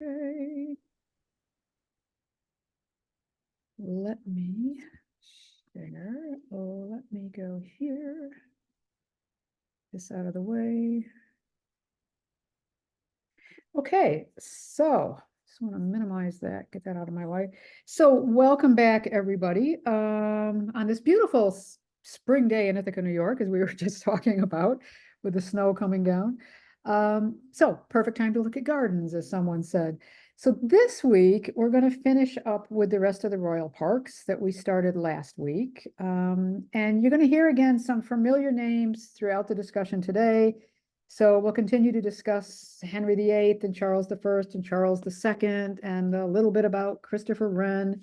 Okay. Let me share. Oh, let me go here. This out of the way. Okay, so just want to minimize that, get that out of my way. So welcome back, everybody, on this beautiful spring day in Ithaca, New York, as we were just talking about with the snow coming down. So perfect time to look at gardens, as someone said. So this week, we're going to finish up with the rest of the royal parks that we started last week. And you're going to hear again some familiar names throughout the discussion today. So we'll continue to discuss Henry VIII and Charles I and Charles II and a little bit about Christopher Wren.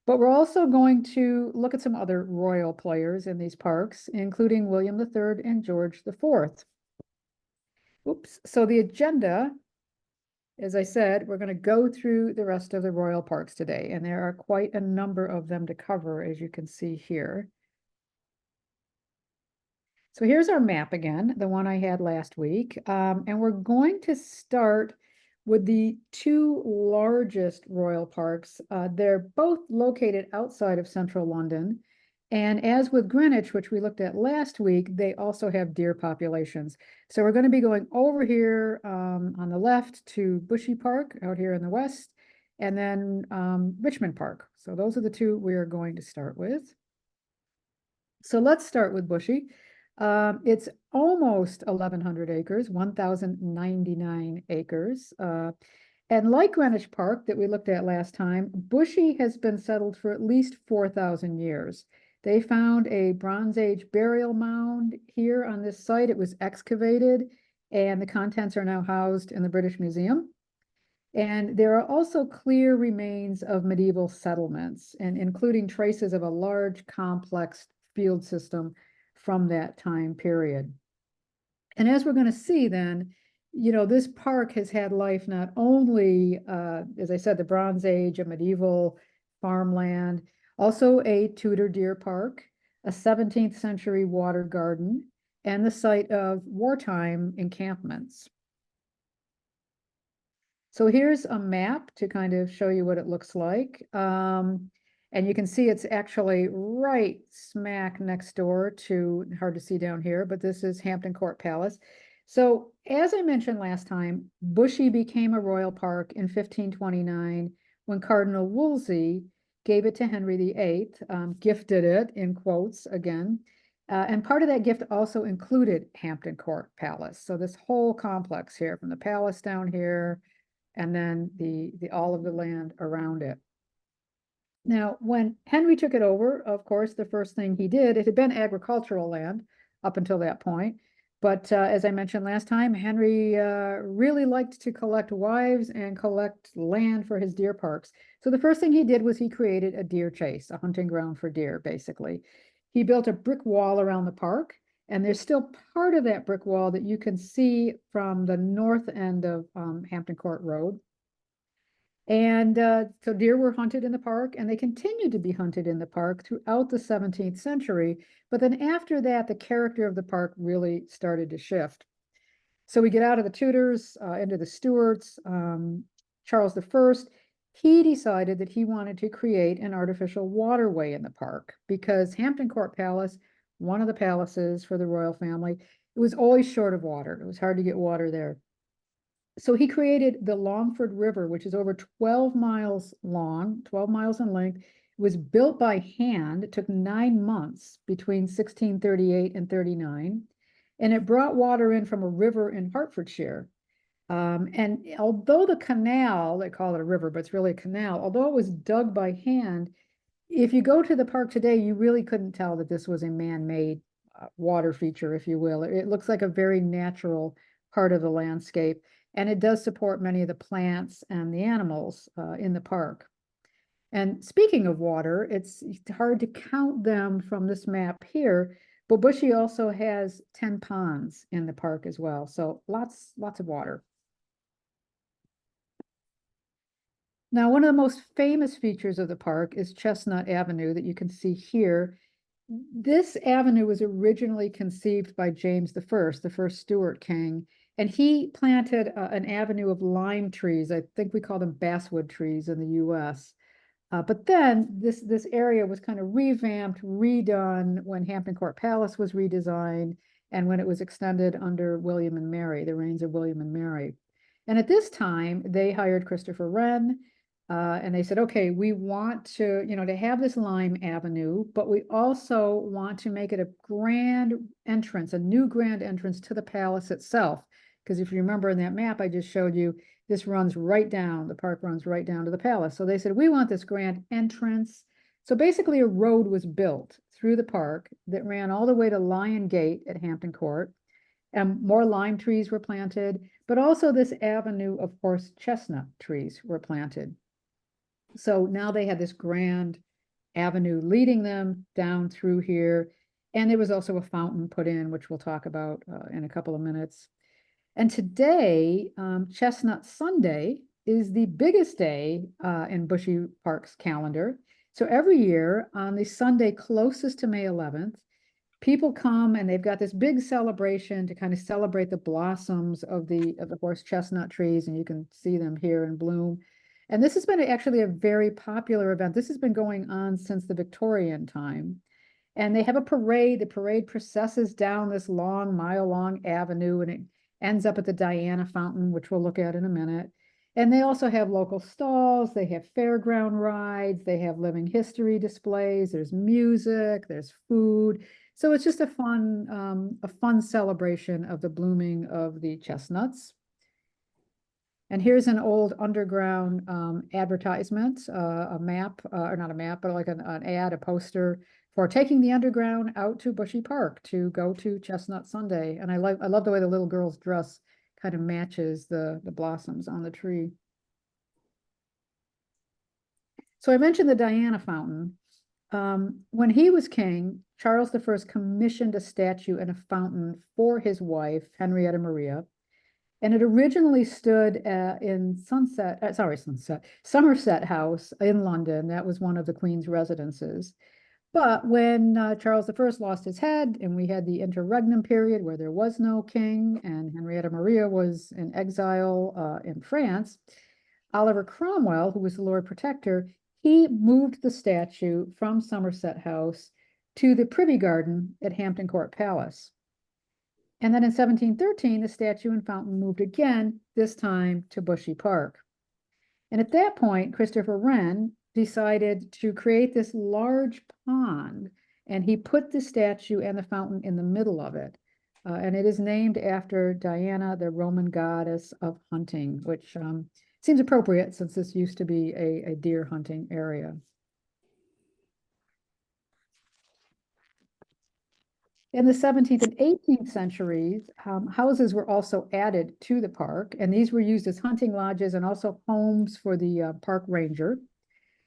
But we're also going to look at some other royal players in these parks, including William III and George IV. Oops. So the agenda, as I said, we're going to go through the rest of the royal parks today, and there are quite a number of them to cover, as you can see here. So here's our map again, the one I had last week. And we're going to start with the two largest royal parks. They're both located outside of central London. And as with Greenwich, which we looked at last week, they also have deer populations. So we're going to be going over here on the left to Bushy Park out here in the west, and then Richmond Park. So those are the two we are going to start with. So let's start with Bushy. It's almost 1,100 acres, 1,099 acres. And like Greenwich Park that we looked at last time, Bushy has been settled for at least 4,000 years. They found a Bronze Age burial mound here on this site. It was excavated, and the contents are now housed in the British Museum. And there are also clear remains of medieval settlements, and including traces of a large, complex field system from that time period. And as we're going to see then, you know, this park has had life not only, as I said, the Bronze Age, a medieval farmland, also a Tudor deer park, a 17th century water garden, and the site of wartime encampments. So here's a map to kind of show you what it looks like. And you can see it's actually right smack next door to, hard to see down here, but this is Hampton Court Palace. So as I mentioned last time, Bushy became a royal park in 1529 when Cardinal Wolsey gave it to Henry VIII, gifted it in quotes again. And part of that gift also included Hampton Court Palace. So this whole complex here, from the palace down here, and then the all of the land around it. Now, when Henry took it over, of course, the first thing he did, it had been agricultural land up until that point. But as I mentioned last time, Henry really liked to collect wives and collect land for his deer parks. So the first thing he did was he created a deer chase, a hunting ground for deer, basically. He built a brick wall around the park, and there's still part of that brick wall that you can see from the north end of Hampton Court Road. And so deer were hunted in the park, and they continued to be hunted in the park throughout the 17th century. But then after that, the character of the park really started to shift. So we get out of the Tudors into the Stuarts. Charles I, he decided that he wanted to create an artificial waterway in the park because Hampton Court Palace, one of the palaces for the royal family, it was always short of water. It was hard to get water there. So he created the Longford River, which is over 12 miles long, 12 miles in length. It was built by hand. It took 9 months between 1638 and 39. And it brought water in from a river in Hertfordshire. And although the canal, they call it a river, but it's really a canal, although it was dug by hand, if you go to the park today, you really couldn't tell that this was a man-made water feature, if you will. It looks like a very natural part of the landscape. And it does support many of the plants and the animals in the park. And speaking of water, it's hard to count them from this map here, but Bushy also has 10 ponds in the park as well. So lots of water. Now, one of the most famous features of the park is Chestnut Avenue that you can see here. This avenue was originally conceived by James I, the first Stuart king, And he planted an avenue of lime trees. I think we call them basswood trees in the US. But then this area was kind of revamped, redone when Hampton Court Palace was redesigned and when it was extended under William and Mary, the reigns of William and Mary. And at this time, they hired Christopher Wren, and they said, okay, we want to, to have this Lime Avenue, but we also want to make it a grand entrance, a new grand entrance to the palace itself. Because if you remember in that map I just showed you, this runs right down, the park runs right down to the palace. So they said, we want this grand entrance. So basically a road was built through the park that ran all the way to Lion Gate at Hampton Court, and more lime trees were planted, but also this avenue of horse chestnut trees were planted. So now they had this grand avenue leading them down through here. And there was also a fountain put in, which we'll talk about in a couple of minutes. And today, Chestnut Sunday is the biggest day in Bushy Park's calendar. So every year on the Sunday closest to May 11th, people come and they've got this big celebration to kind of celebrate the blossoms of the horse chestnut trees, and you can see them here in bloom. And this has been actually a very popular event. This has been going on since the Victorian time. And they have a parade. The parade processes down this long, mile-long avenue, and it ends up at the Diana Fountain, which we'll look at in a minute. And they also have local stalls, they have fairground rides, they have living history displays, there's music, there's food. So it's just a fun celebration of the blooming of the chestnuts. And here's an old underground advertisement, a map, or not a map, but like an ad, a poster for taking the underground out to Bushy Park to go to Chestnut Sunday. And I love the way the little girl's dress kind of matches the blossoms on the tree. So I mentioned the Diana Fountain. When he was king, Charles I commissioned a statue and a fountain for his wife, Henrietta Maria. And it originally stood in Somerset House in London. That was one of the Queen's residences. But when Charles I lost his head and we had the interregnum period where there was no king and Henrietta Maria was in exile in France, Oliver Cromwell, who was the Lord Protector, he moved the statue from Somerset House to the Privy Garden at Hampton Court Palace. And then in 1713, the statue and fountain moved again, this time to Bushy Park. And at that point, Christopher Wren decided to create this large pond, and he put the statue and the fountain in the middle of it. And it is named after Diana, the Roman goddess of hunting, which seems appropriate since this used to be a deer hunting area. In the 17th and 18th centuries, houses were also added to the park, and these were used as hunting lodges and also homes for the park ranger.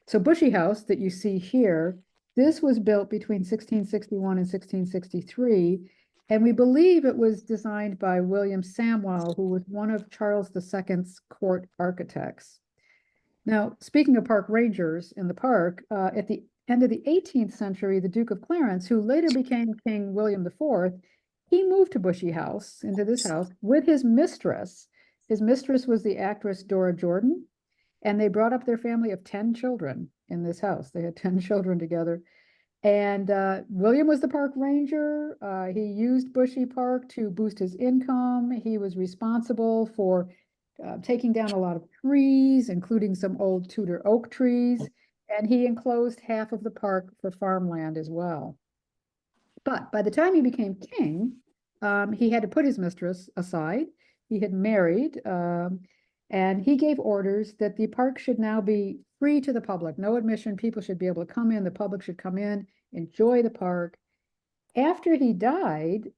So Bushy House that you see here, this was built between 1661 and 1663, and we believe it was designed by William Samwell, who was one of Charles II's court architects. Now, speaking of park rangers in the park, at the end of the 18th century, the Duke of Clarence, who later became King William IV, he moved to Bushy House, into this house, with his mistress. His mistress was the actress Dora Jordan, and they brought up their family of 10 children in this house. They had 10 children together. And William was the park ranger. He used Bushy Park to boost his income. He was responsible for taking down a lot of trees, including some old Tudor oak trees, and he enclosed half of the park for farmland as well. But by the time he became king, he had to put his mistress aside. He had married, and he gave orders that the park should now be free to the public, no admission. People should be able to come in, the public should come in, enjoy the park. After he died,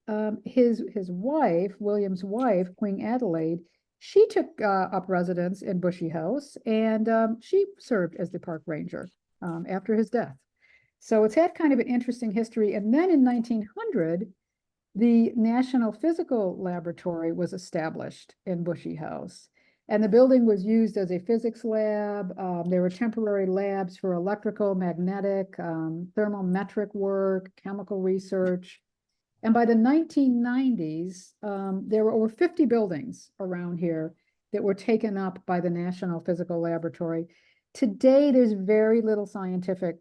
his wife, William's wife, Queen Adelaide, she took up residence in Bushy House, and she served as the park ranger after his death. So it's had kind of an interesting history. And then in 1900, the National Physical Laboratory was established in Bushy House. And the building was used as a physics lab. There were temporary labs for electrical, magnetic, thermometric work, chemical research. And by the 1990s, there were over 50 buildings around here that were taken up by the National Physical Laboratory. Today, there's very little scientific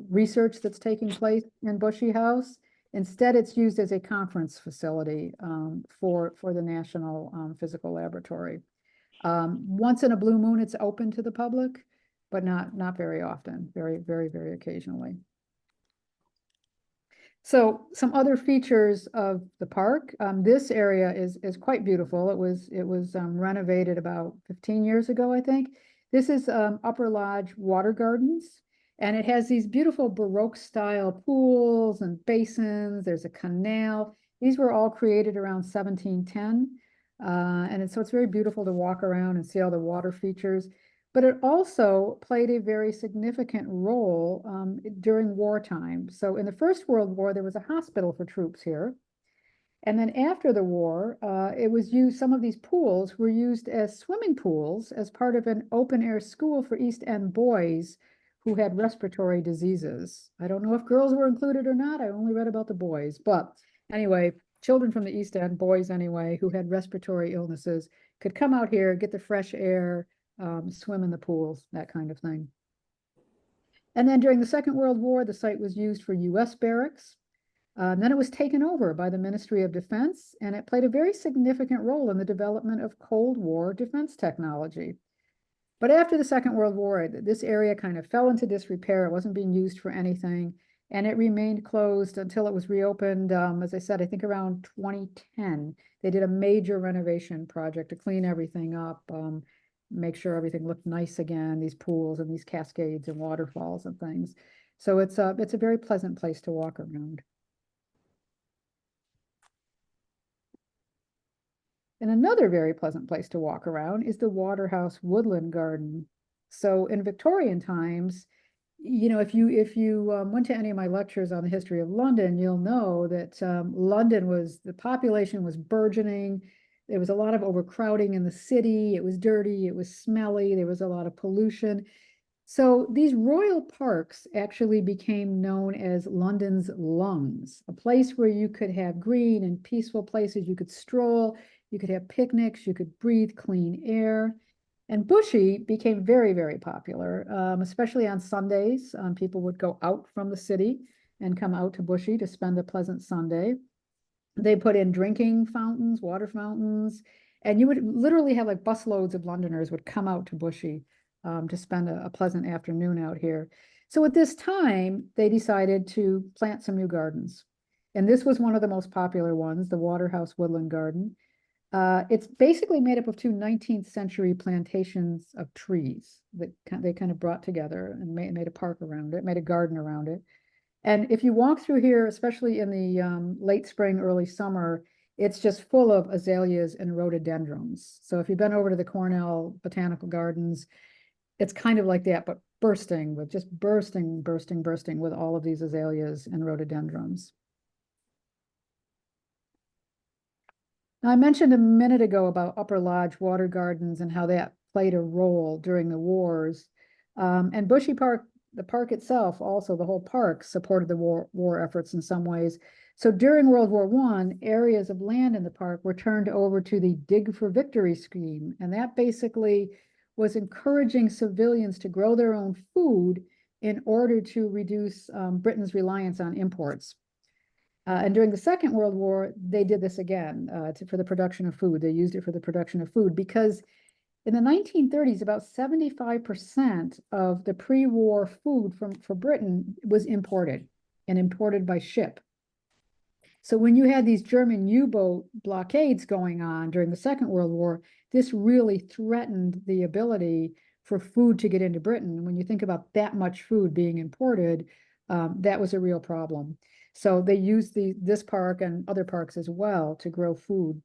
research that's taking place in Bushy House. Instead, it's used as a conference facility for the National Physical Laboratory. Once in a blue moon, it's open to the public, but not very often, very occasionally. So some other features of the park. This area is quite beautiful. It was renovated about 15 years ago, I think. This is Upper Lodge Water Gardens, and it has these beautiful Baroque style pools and basins. There's a canal. These were all created around 1710. So it's very beautiful to walk around and see all the water features. But it also played a very significant role during wartime. So in the First World War, there was a hospital for troops here. And then after the war, it was used, some of these pools were used as swimming pools as part of an open air school for East End boys who had respiratory diseases. I don't know if girls were included or not. I only read about the boys. But anyway, children from the East End, boys anyway, who had respiratory illnesses could come out here, get the fresh air, swim in the pools, that kind of thing. And then during the Second World War, the site was used for US barracks. Then it was taken over by the Ministry of Defense, and it played a very significant role in the development of Cold War defense technology. But after the Second World War, this area kind of fell into disrepair. It wasn't being used for anything, and it remained closed until it was reopened, as I said, I think around 2010. They did a major renovation project to clean everything up, make sure everything looked nice again, these pools and these cascades and waterfalls and things. So it's a very pleasant place to walk around. And another very pleasant place to walk around is the Waterhouse Woodland Garden. So in Victorian times, you know, if you went to any of my lectures on the history of London, you'll know that the population was burgeoning. There was a lot of overcrowding in the city. It was dirty, it was smelly, there was a lot of pollution. So these royal parks actually became known as London's lungs, a place where you could have green and peaceful places. You could stroll, you could have picnics, you could breathe clean air. And Bushy became very popular, especially on Sundays. People would go out from the city and come out to Bushy to spend a pleasant Sunday. They put in drinking fountains, water fountains, and you would literally have like busloads of Londoners would come out to Bushy to spend a pleasant afternoon out here. So at this time, they decided to plant some new gardens. And this was one of the most popular ones, the Waterhouse Woodland Garden. It's basically made up of two 19th century plantations of trees that they kind of brought together and made a park around it, made a garden around it. And if you walk through here, especially in the late spring, early summer, it's just full of azaleas and rhododendrons. So if you've been over to the Cornell Botanical Gardens, it's kind of like that, but bursting with all of these azaleas and rhododendrons. Now, I mentioned a minute ago about Upper Lodge Water Gardens and how that played a role during the wars. And Bushy Park, the park itself, also the whole park supported the war efforts in some ways. So during World War I, areas of land in the park were turned over to the Dig for Victory scheme. And that basically was encouraging civilians to grow their own food in order to reduce Britain's reliance on imports. And during the Second World War, they did this again for the production of food. They used it for the production of food because in the 1930s, about 75% of the pre-war food for Britain was imported and imported by ship. So when you had these German U-boat blockades going on during the Second World War, this really threatened the ability for food to get into Britain. When you think about that much food being imported, that was a real problem. So they used this park and other parks as well to grow food.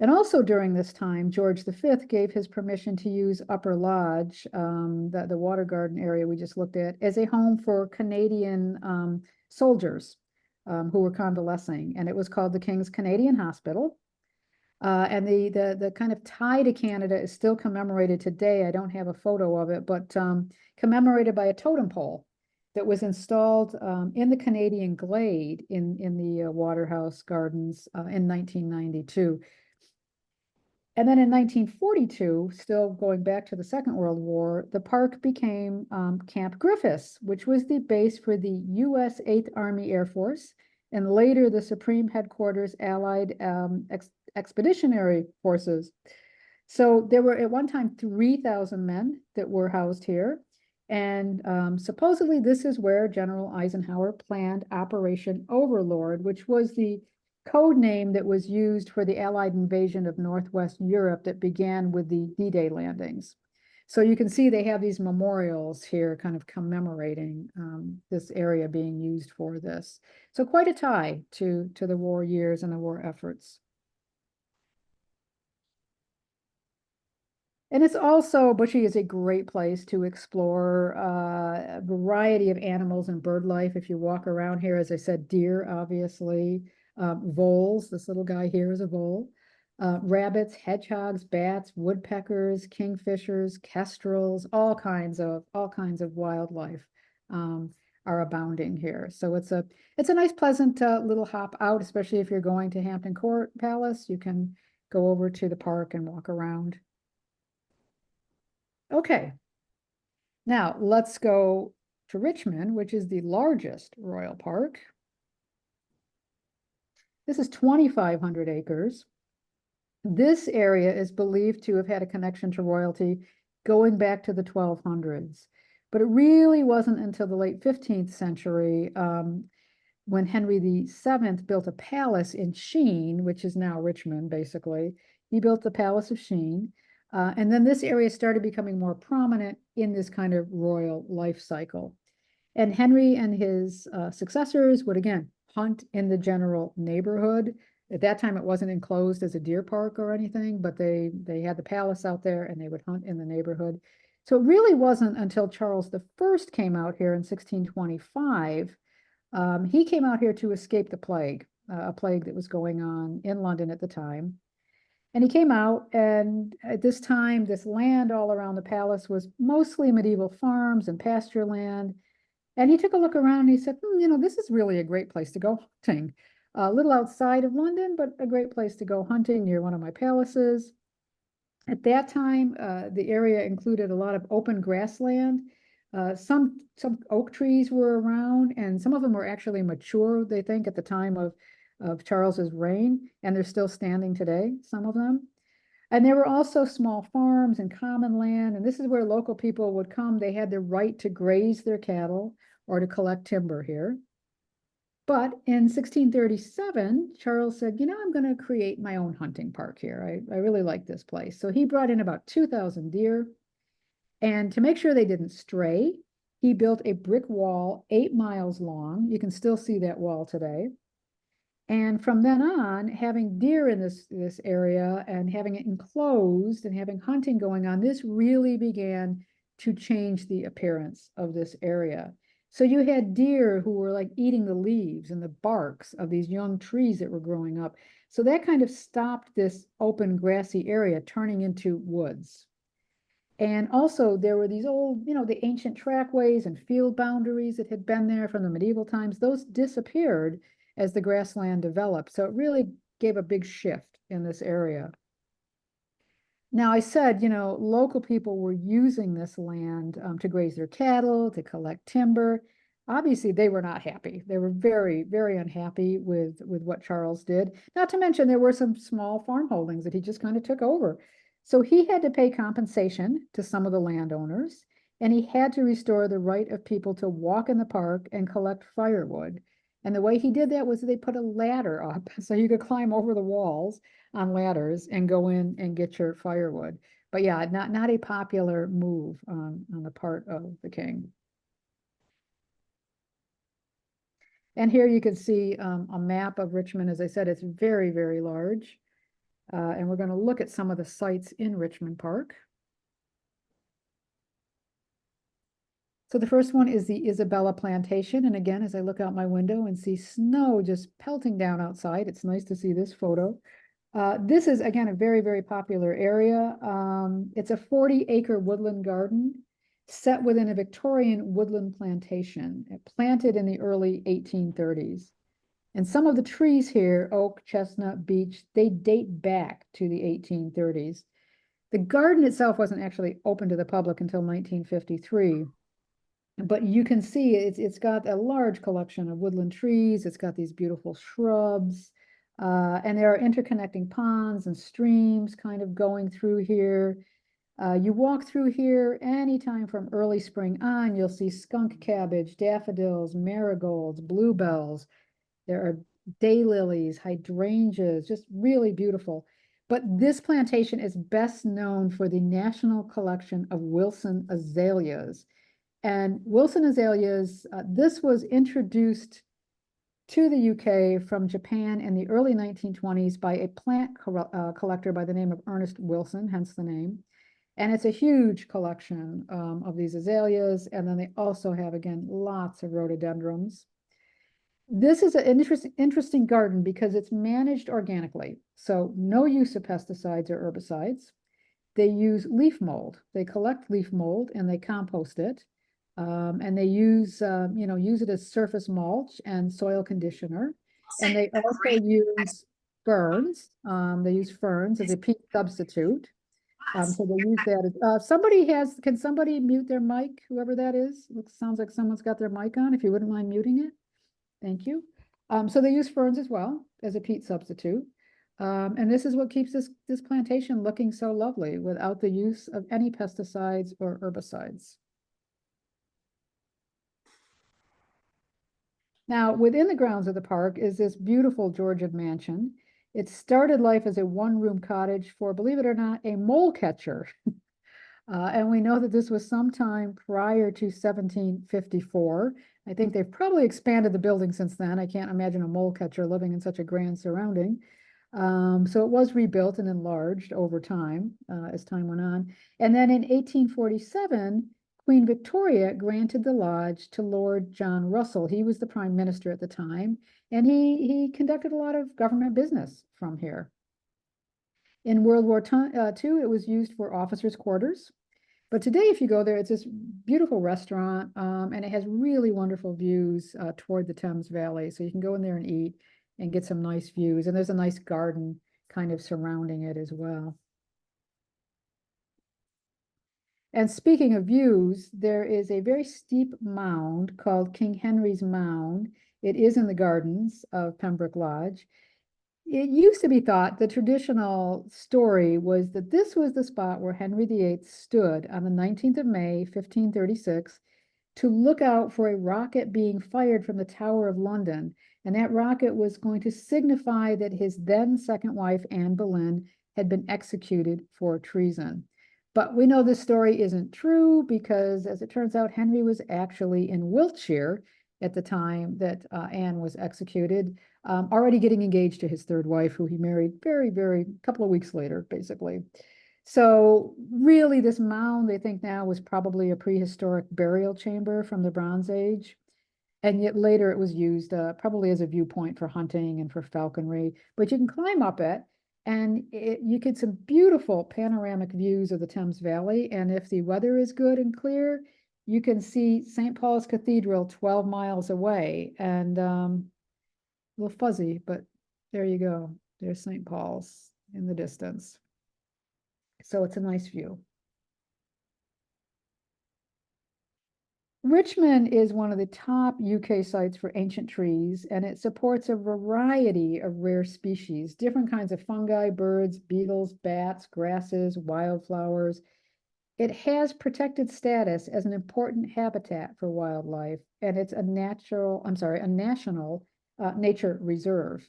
And also during this time, George V gave his permission to use Upper Lodge, the water garden area we just looked at, as a home for Canadian soldiers who were convalescing. And it was called the King's Canadian Hospital. And the kind of tie to Canada is still commemorated today. I don't have a photo of it, but commemorated by a totem pole. that was installed in the Canadian Glade in the Waterhouse Gardens in 1992. And then in 1942, still going back to the Second World War, the park became Camp Griffiths, which was the base for the U.S. 8th Army Air Force, and later the Supreme Headquarters Allied Expeditionary Forces. So there were at one time 3,000 men that were housed here. And supposedly this is where General Eisenhower planned Operation Overlord, which was the code name that was used for the Allied invasion of Northwest Europe that began with the D-Day landings. So you can see they have these memorials here kind of commemorating this area being used for this. So quite a tie to the war years and the war efforts. And it's also, Bushy is a great place to explore a variety of animals and bird life. If you walk around here, as I said, deer, obviously, voles, this little guy here is a vole, rabbits, hedgehogs, bats, woodpeckers, kingfishers, kestrels, all kinds of wildlife are abounding here. So it's a nice, pleasant little hop out, especially if you're going to Hampton Court Palace. You can go over to the park and walk around. Okay, now let's go to Richmond, which is the largest royal park. This is 2,500 acres. This area is believed to have had a connection to royalty going back to the 1200s. But it really wasn't until the late 15th century when Henry VII built a palace in Sheen, which is now Richmond, basically. He built the Palace of Sheen. And then this area started becoming more prominent in this kind of royal life cycle. And Henry and his successors would again hunt in the general neighborhood. At that time, it wasn't enclosed as a deer park or anything, but they had the palace out there and they would hunt in the neighborhood. So it really wasn't until Charles I came out here in 1625. He came out here to escape the plague, a plague that was going on in London at the time. And he came out, and at this time, this land all around the palace was mostly medieval farms and pasture land. And he took a look around and he said, this is really a great place to go hunting. A little outside of London, but a great place to go hunting near one of my palaces. At that time, the area included a lot of open grassland. Some oak trees were around, and some of them were actually mature, they think, at the time of Charles's reign, and they're still standing today, some of them. And there were also small farms and common land, and this is where local people would come. They had the right to graze their cattle or to collect timber here. But in 1637, Charles said, I'm going to create my own hunting park here. I really like this place. So he brought in about 2,000 deer. And to make sure they didn't stray, he built a brick wall 8 miles long. You can still see that wall today. And from then on, having deer in this area and having it enclosed and having hunting going on, this really began to change the appearance of this area. So you had deer who were like eating the leaves and the barks of these young trees that were growing up. So that kind of stopped this open grassy area turning into woods. And also there were these old, the ancient trackways and field boundaries that had been there from the medieval times. Those disappeared as the grassland developed. So it really gave a big shift in this area. Now, I said, local people were using this land to graze their cattle, to collect timber. Obviously, they were not happy. They were very, very unhappy with what Charles did. Not to mention there were some small farm holdings that he just kind of took over. So he had to pay compensation to some of the landowners, and he had to restore the right of people to walk in the park and collect firewood. And the way he did that was they put a ladder up so you could climb over the walls on ladders and go in and get your firewood. But yeah, not a popular move on the part of the king. And here you can see a map of Richmond. As I said, it's very, very large. And we're going to look at some of the sites in Richmond Park. So the first one is the Isabella Plantation. And again, as I look out my window and see snow just pelting down outside, it's nice to see this photo. This is, again, a very, very popular area. It's a 40-acre woodland garden. set within a Victorian woodland plantation, planted in the early 1830s. And some of the trees here, oak, chestnut, beech, they date back to the 1830s. The garden itself wasn't actually open to the public until 1953. But you can see it's got a large collection of woodland trees. It's got these beautiful shrubs. And there are interconnecting ponds and streams kind of going through here. You walk through here anytime from early spring on, you'll see skunk cabbage, daffodils, marigolds, bluebells. There are daylilies, hydrangeas, just really beautiful. But this plantation is best known for the National Collection of Wilson azaleas. And Wilson azaleas, this was introduced to the UK from Japan in the early 1920s by a plant collector by the name of Ernest Wilson, hence the name. And it's a huge collection of these azaleas. And then they also have, again, lots of rhododendrons. This is an interesting garden because it's managed organically. So no use of pesticides or herbicides. They use leaf mold. They collect leaf mold and they compost it. And they use it as surface mulch and soil conditioner. And they also use ferns. They use ferns as a peat substitute. So they use that. Can somebody mute their mic, whoever that is? Sounds like someone's got their mic on, if you wouldn't mind muting it. Thank you. So they use ferns as well as a peat substitute. And this is what keeps this plantation looking so lovely without the use of any pesticides or herbicides. Now, within the grounds of the park is this beautiful Georgian mansion. It started life as a one-room cottage for, believe it or not, a mole catcher. And we know that this was sometime prior to 1754. I think they've probably expanded the building since then. I can't imagine a mole catcher living in such a grand surrounding. So it was rebuilt and enlarged over time as time went on. And then in 1847, Queen Victoria granted the lodge to Lord John Russell. He was the prime minister at the time, and he conducted a lot of government business from here. In World War II, it was used for officers' quarters. But today, if you go there, it's this beautiful restaurant, and it has really wonderful views toward the Thames Valley. So you can go in there and eat and get some nice views. And there's a nice garden kind of surrounding it as well. And speaking of views, there is a very steep mound called King Henry's Mound. It is in the gardens of Pembroke Lodge. It used to be thought, the traditional story was that this was the spot where Henry VIII stood on the 19th of May, 1536, to look out for a rocket being fired from the Tower of London. And that rocket was going to signify that his then second wife, Anne Boleyn, had been executed for treason. But we know this story isn't true because, as it turns out, Henry was actually in Wiltshire at the time that Anne was executed, already getting engaged to his third wife, who he married very couple of weeks later, basically. So really, this mound, they think now, was probably a prehistoric burial chamber from the Bronze Age. And yet later it was used probably as a viewpoint for hunting and for falconry. But you can climb up it, and you get some beautiful panoramic views of the Thames Valley. And if the weather is good and clear, you can see St. Paul's Cathedral 12 miles away. And a little fuzzy, but there you go. There's St. Paul's in the distance. So it's a nice view. Richmond is one of the top UK sites for ancient trees, and it supports a variety of rare species, different kinds of fungi, birds, beetles, bats, grasses, wildflowers. It has protected status as an important habitat for wildlife, and it's a national nature reserve.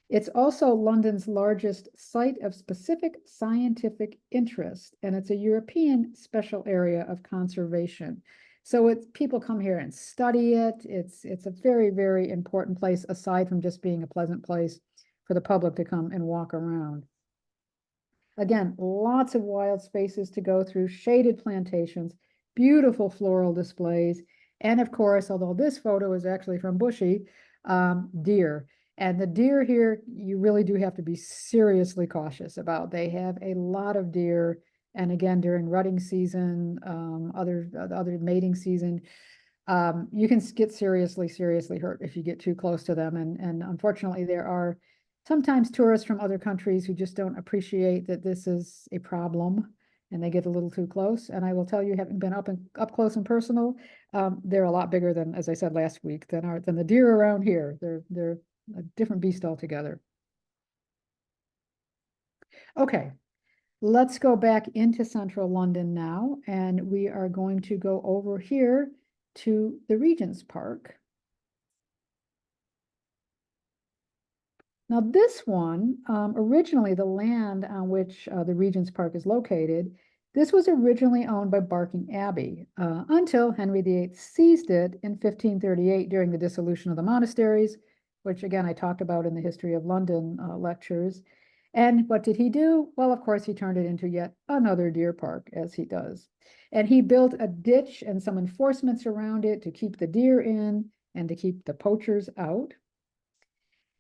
It's also London's largest site of specific scientific interest, and it's a European special area of conservation. So people come here and study it. It's a very important place, aside from just being a pleasant place for the public to come and walk around. Again, lots of wild spaces to go through, shaded plantations, beautiful floral displays, and of course, although this photo is actually from Bushy, deer. And the deer here, you really do have to be seriously cautious about. They have a lot of deer And again, during rutting season, other mating season, you can get seriously hurt if you get too close to them. And unfortunately, there are sometimes tourists from other countries who just don't appreciate that this is a problem and they get a little too close. And I will tell you, having been up close and personal, they're a lot bigger than, as I said last week, than the deer around here. They're a different beast altogether. Okay, let's go back into central London now, and we are going to go over here to the Regent's Park. Now, this one, originally the land on which the Regent's Park is located, this was originally owned by Barking Abbey until Henry VIII seized it in 1538 during the dissolution of the monasteries, which again I talked about in the History of London lectures. And what did he do? Well, of course, he turned it into yet another deer park, as he does. And he built a ditch and some enforcements around it to keep the deer in and to keep the poachers out.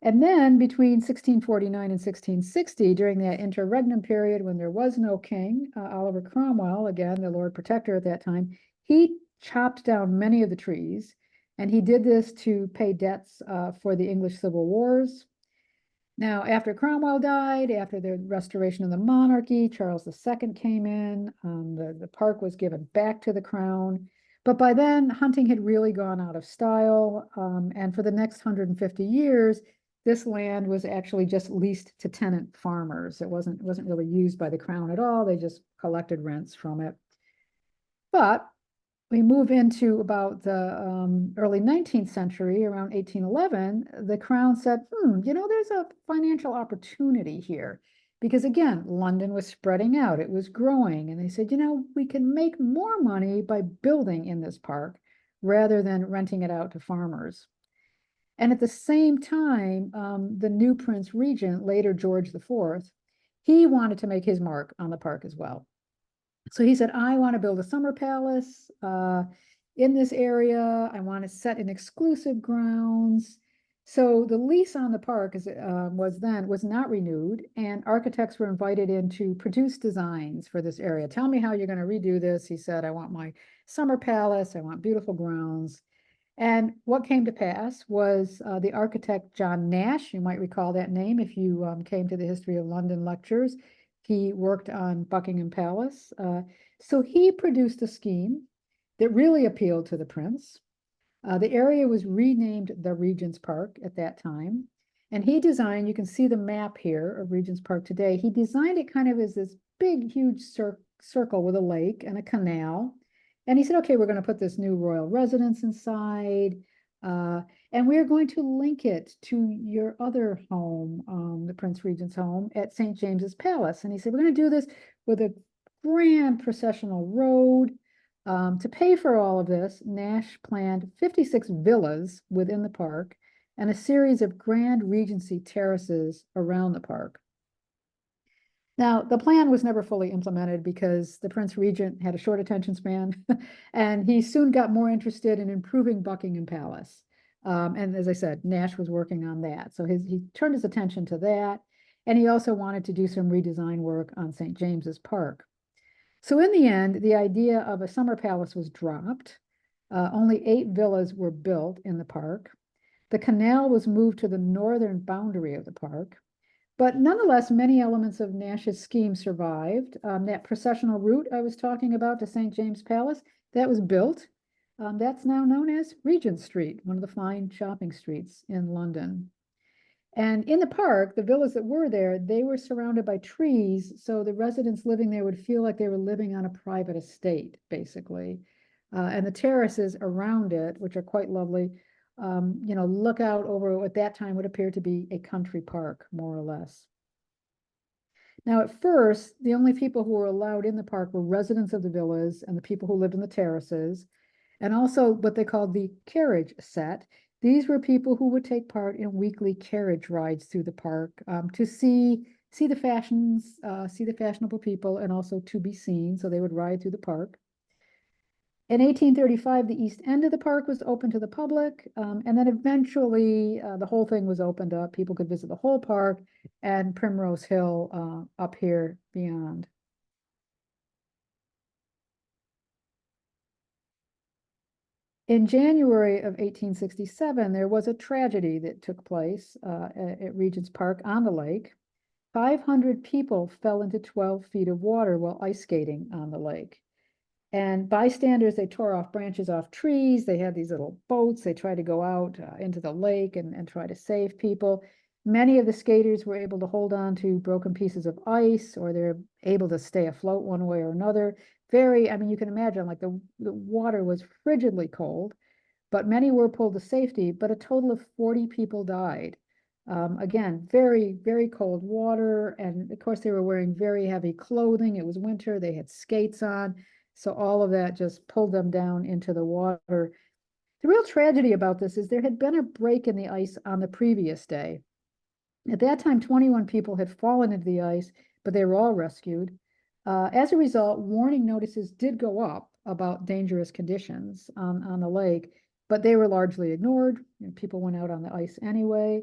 And then between 1649 and 1660, during that interregnum period when there was no king, Oliver Cromwell, again, the Lord Protector at that time, he chopped down many of the trees. And he did this to pay debts for the English Civil Wars. Now, after Cromwell died, after the restoration of the monarchy, Charles II came in. The park was given back to the crown. But by then, hunting had really gone out of style. And for the next 150 years, this land was actually just leased to tenant farmers. It wasn't really used by the crown at all. They just collected rents from it. But we move into about the early 19th century, around 1811, the crown said, there's a financial opportunity here. Because again, London was spreading out, it was growing. And they said, we can make more money by building in this park rather than renting it out to farmers. And at the same time, the new Prince Regent, later George IV, he wanted to make his mark on the park as well. So he said, I want to build a summer palace in this area. I want to set in exclusive grounds. So the lease on the park was not renewed, and architects were invited in to produce designs for this area. Tell me how you're going to redo this. He said, I want my summer palace. I want beautiful grounds. And what came to pass was the architect John Nash, you might recall that name if you came to the History of London lectures. He worked on Buckingham Palace. So he produced a scheme that really appealed to the prince. The area was renamed the Regent's Park at that time. And he designed, you can see the map here of Regent's Park today. He designed it kind of as this big, huge circle with a lake and a canal. And he said, okay, we're going to put this new royal residence inside. And we're going to link it to your other home, the Prince Regent's home at St. James's Palace. And he said, we're going to do this with a grand processional road. To pay for all of this, Nash planned 56 villas within the park and a series of grand Regency terraces around the park. Now, the plan was never fully implemented because the Prince Regent had a short attention span, and he soon got more interested in improving Buckingham Palace. And as I said, Nash was working on that. So he turned his attention to that, and he also wanted to do some redesign work on St. James's Park. So in the end, the idea of a summer palace was dropped. Only 8 villas were built in the park. The canal was moved to the northern boundary of the park. But nonetheless, many elements of Nash's scheme survived. That processional route I was talking about to St. James Palace, that was built. That's now known as Regent Street, one of the fine shopping streets in London. And in the park, the villas that were there, they were surrounded by trees, so the residents living there would feel like they were living on a private estate, basically. And the terraces around it, which are quite lovely, look out over what at that time would appear to be a country park, more or less. Now, at first, the only people who were allowed in the park were residents of the villas and the people who lived in the terraces, and also what they called the carriage set. These were people who would take part in weekly carriage rides through the park to see the fashions, see the fashionable people, and also to be seen. So they would ride through the park. In 1835, the east end of the park was open to the public, and then eventually the whole thing was opened up. People could visit the whole park and Primrose Hill up here beyond. In January of 1867, there was a tragedy that took place at Regent's Park on the lake. 500 people fell into 12 feet of water while ice skating on the lake. And bystanders, they tore off branches off trees. They had these little boats. They tried to go out into the lake and try to save people. Many of the skaters were able to hold on to broken pieces of ice, or they're able to stay afloat one way or another. I mean, you can imagine like the water was frigidly cold, but many were pulled to safety, but a total of 40 people died. Again, very, very cold water. And of course, they were wearing very heavy clothing. It was winter. They had skates on. So all of that just pulled them down into the water. The real tragedy about this is there had been a break in the ice on the previous day. At that time, 21 people had fallen into the ice, but they were all rescued. As a result, warning notices did go up about dangerous conditions on the lake, but they were largely ignored. People went out on the ice anyway.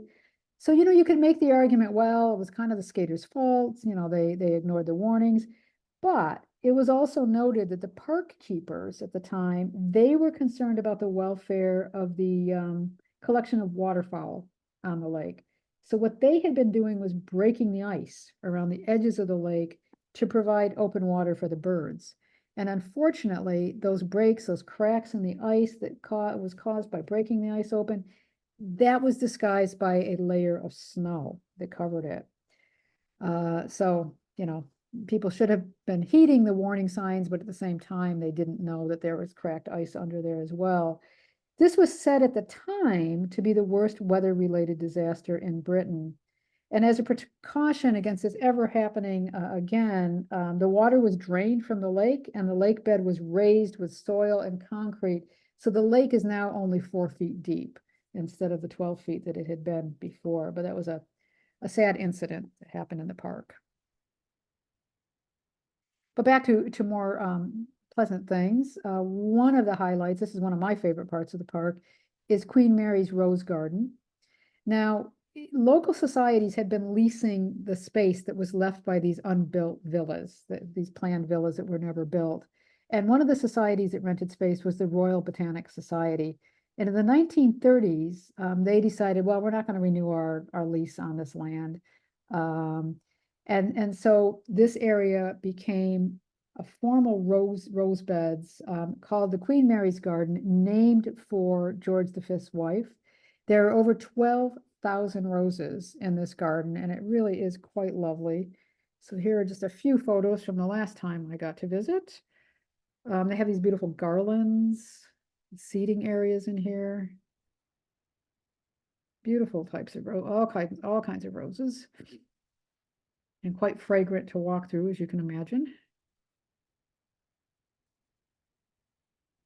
So, you could make the argument, well, it was kind of the skaters' fault. They ignored the warnings. But it was also noted that the park keepers at the time, they were concerned about the welfare of the collection of waterfowl on the lake. So what they had been doing was breaking the ice around the edges of the lake to provide open water for the birds. And unfortunately, those breaks, those cracks in the ice that was caused by breaking the ice open, that was disguised by a layer of snow that covered it. So, people should have been heeding the warning signs, but at the same time, they didn't know that there was cracked ice under there as well. This was said at the time to be the worst weather-related disaster in Britain. And as a precaution against this ever happening again, the water was drained from the lake and the lake bed was raised with soil and concrete. So the lake is now only 4 feet deep instead of the 12 feet that it had been before. But that was a sad incident that happened in the park. But back to more pleasant things. One of the highlights, this is one of my favorite parts of the park, is Queen Mary's Rose Garden. Now, local societies had been leasing the space that was left by these unbuilt villas, these planned villas that were never built. And one of the societies that rented space was the Royal Botanic Society. And in the 1930s, they decided, well, we're not going to renew our lease on this land. And so this area became a formal rose beds called the Queen Mary's Garden, named for George V's wife. There are over 12,000 roses in this garden, and it really is quite lovely. So here are just a few photos from the last time I got to visit. They have these beautiful garlands, seating areas in here. Beautiful types of all kinds of roses, and quite fragrant to walk through, as you can imagine.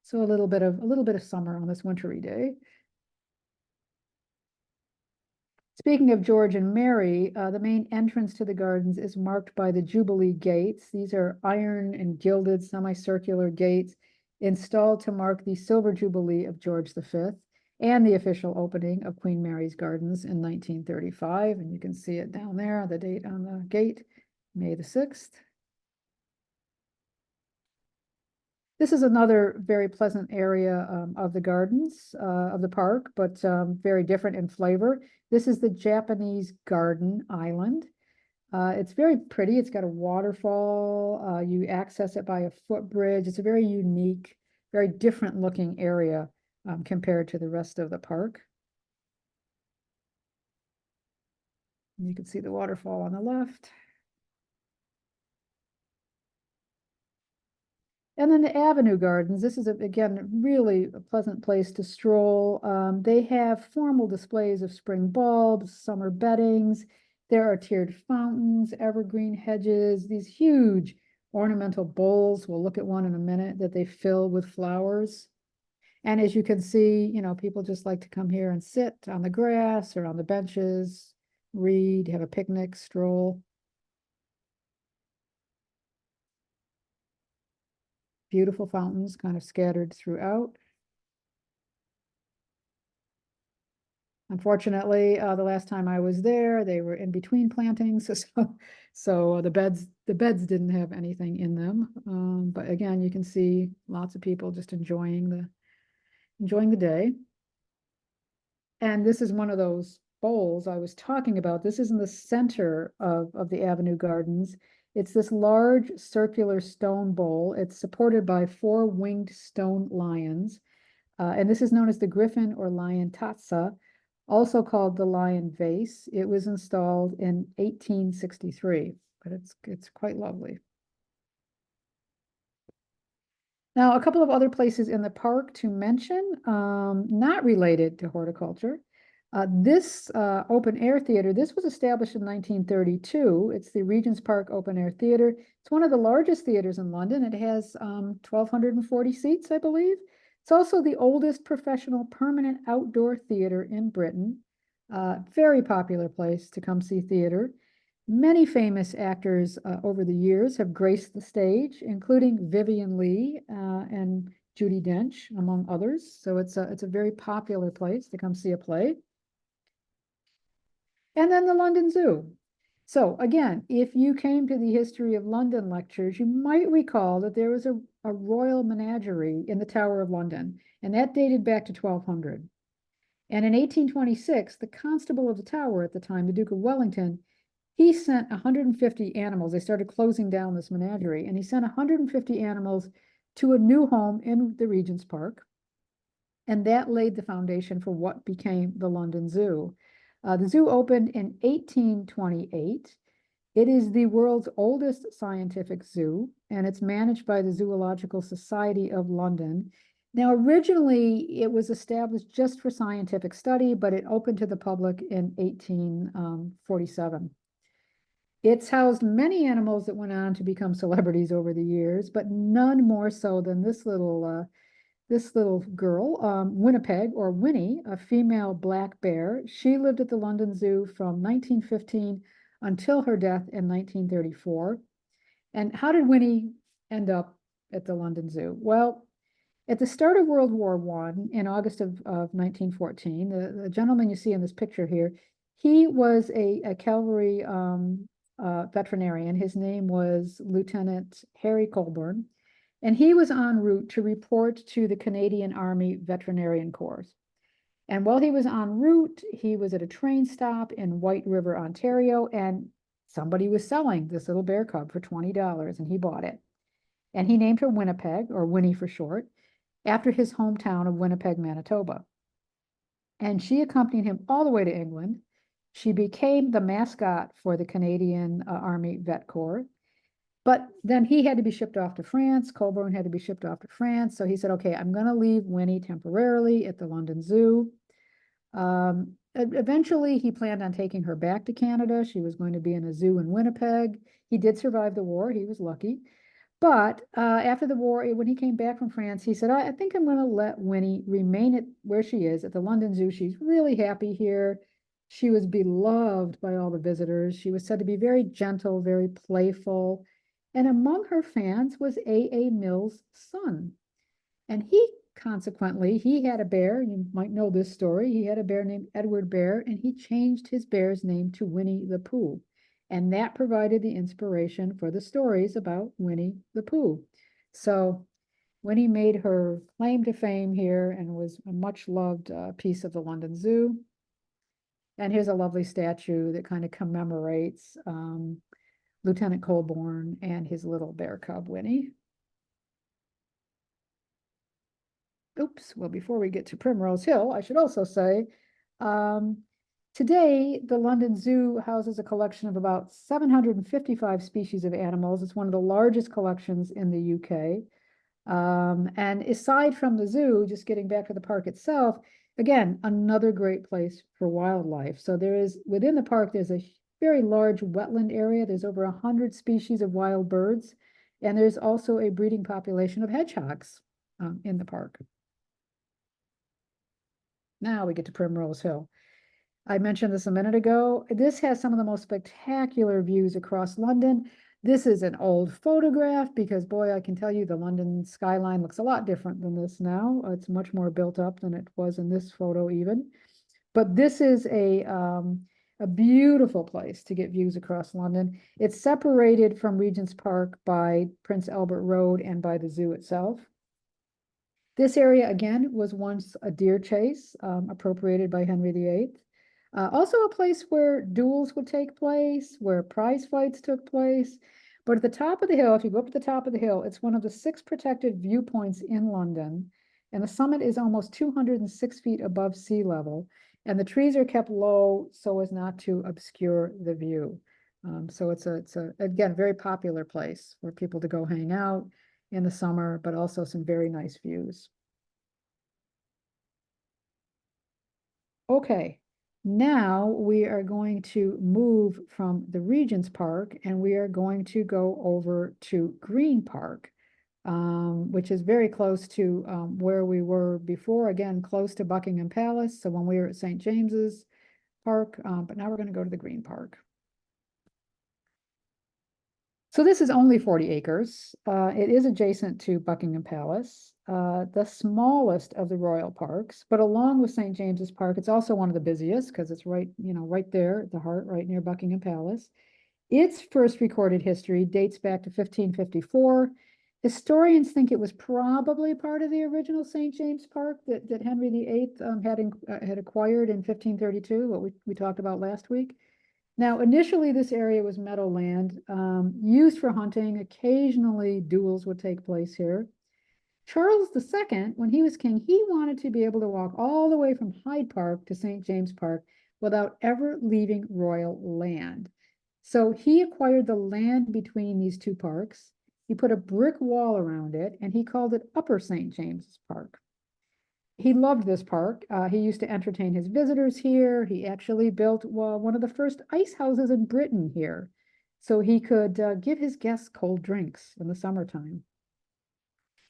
So a little bit of summer on this wintry day. Speaking of George and Mary, the main entrance to the gardens is marked by the Jubilee gates. These are iron and gilded semicircular gates installed to mark the silver jubilee of George V and the official opening of Queen Mary's Gardens in 1935. And you can see it down there, the date on the gate, May the 6th. This is another very pleasant area of the gardens of the park, but very different in flavor. This is the Japanese Garden Island. It's very pretty. It's got a waterfall. You access it by a footbridge. It's a very unique, very different looking area compared to the rest of the park. And you can see the waterfall on the left. And then the Avenue Gardens, this is, again, really a pleasant place to stroll. They have formal displays of spring bulbs, summer beddings. There are tiered fountains, evergreen hedges, these huge ornamental bowls. We'll look at one in a minute that they fill with flowers. And as you can see, people just like to come here and sit on the grass or on the benches, read, have a picnic, stroll. Beautiful fountains kind of scattered throughout. Unfortunately, the last time I was there, they were in between plantings, so the beds didn't have anything in them. But again, you can see lots of people just enjoying enjoying the day. And this is one of those bowls I was talking about. This is in the center of the Avenue Gardens. It's this large circular stone bowl. It's supported by four winged stone lions. And this is known as the Griffin or Lion Tazza, also called the Lion Vase. It was installed in 1863, but it's quite lovely. Now, a couple of other places in the park to mention, not related to horticulture. This open air theater, this was established in 1932. It's the Regent's Park Open Air Theater. It's one of the largest theaters in London. It has 1,240 seats, I believe. It's also the oldest professional permanent outdoor theater in Britain. Very popular place to come see theater. Many famous actors over the years have graced the stage, including Vivian Leigh and Judi Dench, among others. So it's a very popular place to come see a play. And then the London Zoo. So again, if you came to the History of London lectures, you might recall that there was a royal menagerie in the Tower of London, and that dated back to 1200. And in 1826, the constable of the tower at the time, the Duke of Wellington, he sent 150 animals. They started closing down this menagerie, and he sent 150 animals to a new home in the Regent's Park. And that laid the foundation for what became the London Zoo. The zoo opened in 1828. It is the world's oldest scientific zoo, and it's managed by the Zoological Society of London. Now, originally, it was established just for scientific study, but it opened to the public in 1847. It's housed many animals that went on to become celebrities over the years, but none more so than this little girl, Winnipeg, or Winnie, a female black bear. She lived at the London Zoo from 1915 until her death in 1934. And how did Winnie end up at the London Zoo? Well, at the start of World War I, in August of 1914, the gentleman you see in this picture here, he was a cavalry veterinarian. His name was Lieutenant Harry Colburn, and he was en route to report to the Canadian Army Veterinarian Corps. And while he was en route, he was at a train stop in White River, Ontario, and somebody was selling this little bear cub for $20, and he bought it. And he named her Winnipeg, or Winnie for short, after his hometown of Winnipeg, Manitoba. And she accompanied him all the way to England. She became the mascot for the Canadian Army Vet Corps. But then he had to be shipped off to France. Colburn had to be shipped off to France. So he said, okay, I'm going to leave Winnie temporarily at the London Zoo. Eventually, he planned on taking her back to Canada. She was going to be in a zoo in Winnipeg. He did survive the war. He was lucky. But after the war, when he came back from France, he said, I think I'm going to let Winnie remain at where she is at the London Zoo. She's really happy here. She was beloved by all the visitors. She was said to be very gentle, very playful. And among her fans was A.A. Mills' son. And consequently, he had a bear. You might know this story. He had a bear named Edward Bear, and he changed his bear's name to Winnie the Pooh. And that provided the inspiration for the stories about Winnie the Pooh. So Winnie made her claim to fame here and was a much loved piece of the London Zoo. And here's a lovely statue that kind of commemorates Lieutenant Colborne and his little bear cub, Winnie. Oops, well, before we get to Primrose Hill, I should also say, today, the London Zoo houses a collection of about 755 species of animals. It's one of the largest collections in the UK. And aside from the zoo, just getting back to the park itself, again, another great place for wildlife. So within the park, there's a very large wetland area. There's over 100 species of wild birds. And there's also a breeding population of hedgehogs in the park. Now we get to Primrose Hill. I mentioned this a minute ago. This has some of the most spectacular views across London. This is an old photograph because, boy, I can tell you the London skyline looks a lot different than this now. It's much more built up than it was in this photo even. But this is a beautiful place to get views across London. It's separated from Regent's Park by Prince Albert Road and by the zoo itself. This area, again, was once a deer chase, appropriated by Henry VIII. Also a place where duels would take place, where prize fights took place. But at the top of the hill, if you go up to the top of the hill, it's one of the 6 protected viewpoints in London. And the summit is almost 206 feet above sea level. And the trees are kept low so as not to obscure the view. So it's a, again, very popular place for people to go hang out in the summer, but also some very nice views. Okay, now we are going to move from the Regent's Park and we are going to go over to Green Park, which is very close to where we were before, again, close to Buckingham Palace. So when we were at St. James's Park, but now we're going to go to the Green Park. So this is only 40 acres. It is adjacent to Buckingham Palace, the smallest of the royal parks, but along with St. James's Park, it's also one of the busiest because it's right, right there at the heart, right near Buckingham Palace. Its first recorded history dates back to 1554. Historians think it was probably part of the original St. James Park that Henry VIII had acquired in 1532, what we talked about last week. Now, initially, this area was meadowland, used for hunting. Occasionally, duels would take place here. Charles II, when he was king, he wanted to be able to walk all the way from Hyde Park to St. James Park without ever leaving royal land. So he acquired the land between these two parks. He put a brick wall around it, and he called it Upper St. James's Park. He loved this park. He used to entertain his visitors here. He actually built one of the first ice houses in Britain here, so he could give his guests cold drinks in the summertime.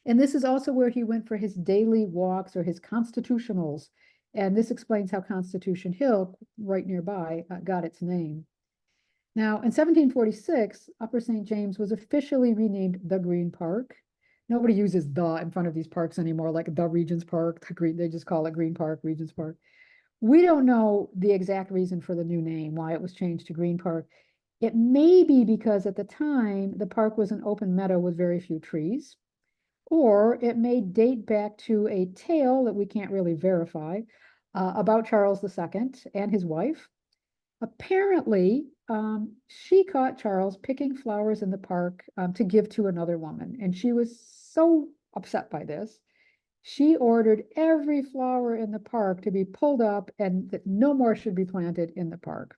And this is also where he went for his daily walks or his constitutionals. And this explains how Constitution Hill, right nearby, got its name. Now, in 1746, Upper St. James was officially renamed the Green Park. Nobody uses the in front of these parks anymore, like the Regent's Park, they just call it Green Park, Regent's Park. We don't know the exact reason for the new name, why it was changed to Green Park. It may be because at the time, the park was an open meadow with very few trees, or it may date back to a tale that we can't really verify about Charles II and his wife. Apparently, she caught Charles picking flowers in the park to give to another woman, and she was so upset by this. She ordered every flower in the park to be pulled up and that no more should be planted in the park.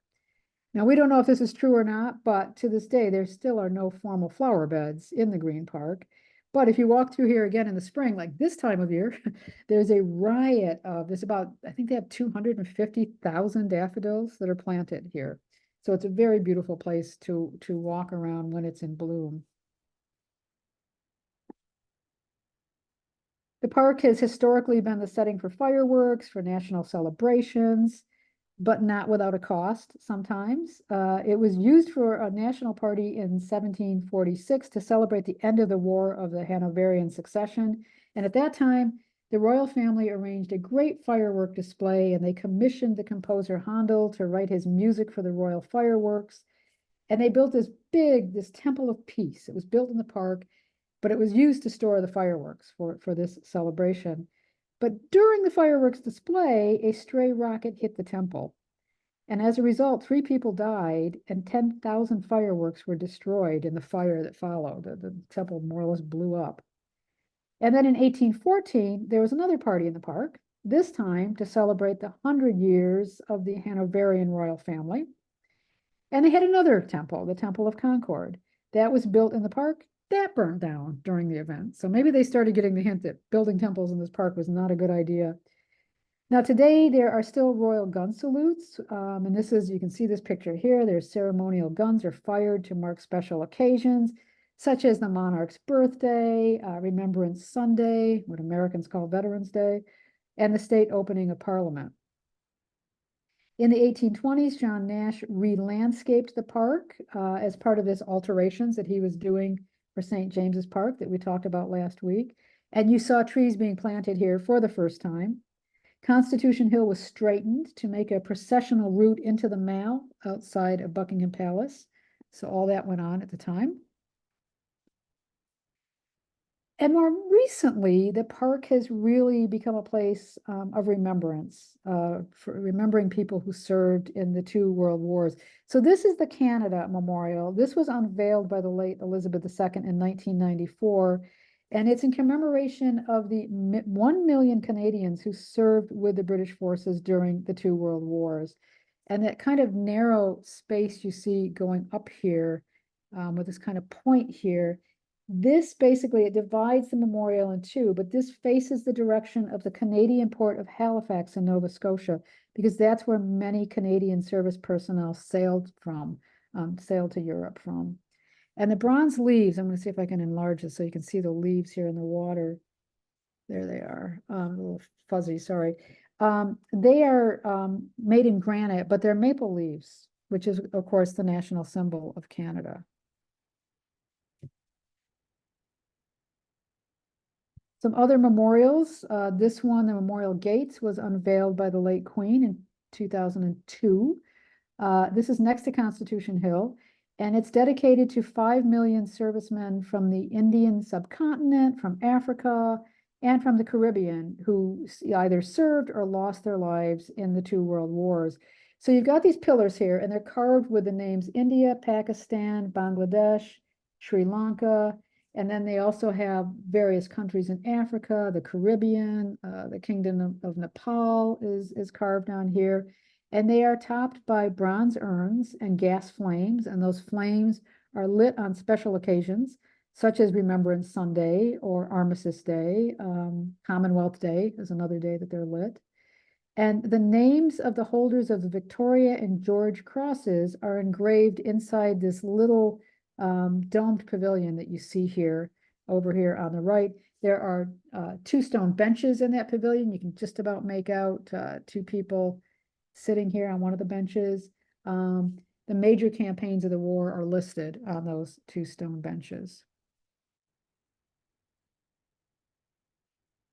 Now, we don't know if this is true or not, but to this day, there still are no formal flower beds in the Green Park. But if you walk through here again in the spring, like this time of year, there's a riot of, there's about, I think they have 250,000 daffodils that are planted here. So it's a very beautiful place to walk around when it's in bloom. The park has historically been the setting for fireworks, for national celebrations, but not without a cost sometimes. It was used for a national party in 1746 to celebrate the end of the War of the Hanoverian Succession. And at that time, the royal family arranged a great firework display and they commissioned the composer Handel to write his music for the royal fireworks. And they built this Temple of Peace. It was built in the park, but it was used to store the fireworks for this celebration. But during the fireworks display, a stray rocket hit the temple. And as a result, 3 people died and 10,000 fireworks were destroyed in the fire that followed. The temple more or less blew up. And then in 1814, there was another party in the park, this time to celebrate the 100 years of the Hanoverian royal family. And they had another temple, the Temple of Concord. That was built in the park. That burned down during the event. So maybe they started getting the hint that building temples in this park was not a good idea. Now, today there are still royal gun salutes. And this is, you can see this picture here. There's ceremonial guns are fired to mark special occasions, such as the monarch's birthday, Remembrance Sunday, what Americans call Veterans Day, and the state opening of Parliament. In the 1820s, John Nash re-landscaped the park as part of his alterations that he was doing for St. James's Park that we talked about last week. And you saw trees being planted here for the first time. Constitution Hill was straightened to make a processional route into the Mall outside of Buckingham Palace. So all that went on at the time. And more recently, the park has really become a place of remembrance, for remembering people who served in the two world wars. So this is the Canada Memorial. This was unveiled by the late Elizabeth II in 1994, and it's in commemoration of the 1 million Canadians who served with the British forces during the two world wars. And that kind of narrow space you see going up here, with this kind of point here, this basically, it divides the memorial in two, but this faces the direction of the Canadian port of Halifax in Nova Scotia, because that's where many Canadian service personnel sailed from, sailed to Europe from. And the bronze leaves, I'm going to see if I can enlarge this so you can see the leaves here in the water. There they are, a little fuzzy, sorry. They are made in granite, but they're maple leaves, which is, of course, the national symbol of Canada. Some other memorials, this one, the Memorial Gates, was unveiled by the late Queen in 2002. This is next to Constitution Hill, and it's dedicated to 5 million servicemen from the Indian subcontinent, from Africa, and from the Caribbean who either served or lost their lives in the two world wars. So you've got these pillars here, and they're carved with the names India, Pakistan, Bangladesh, Sri Lanka, and then they also have various countries in Africa, the Caribbean, the Kingdom of Nepal is carved on here. And they are topped by bronze urns and gas flames, and those flames are lit on special occasions, such as Remembrance Sunday or Armistice Day. Commonwealth Day is another day that they're lit. And the names of the holders of the Victoria and George crosses are engraved inside this little domed pavilion that you see here, over here on the right. There are 2 stone benches in that pavilion. You can just about make out 2 people sitting here on one of the benches. The major campaigns of the war are listed on those 2 stone benches.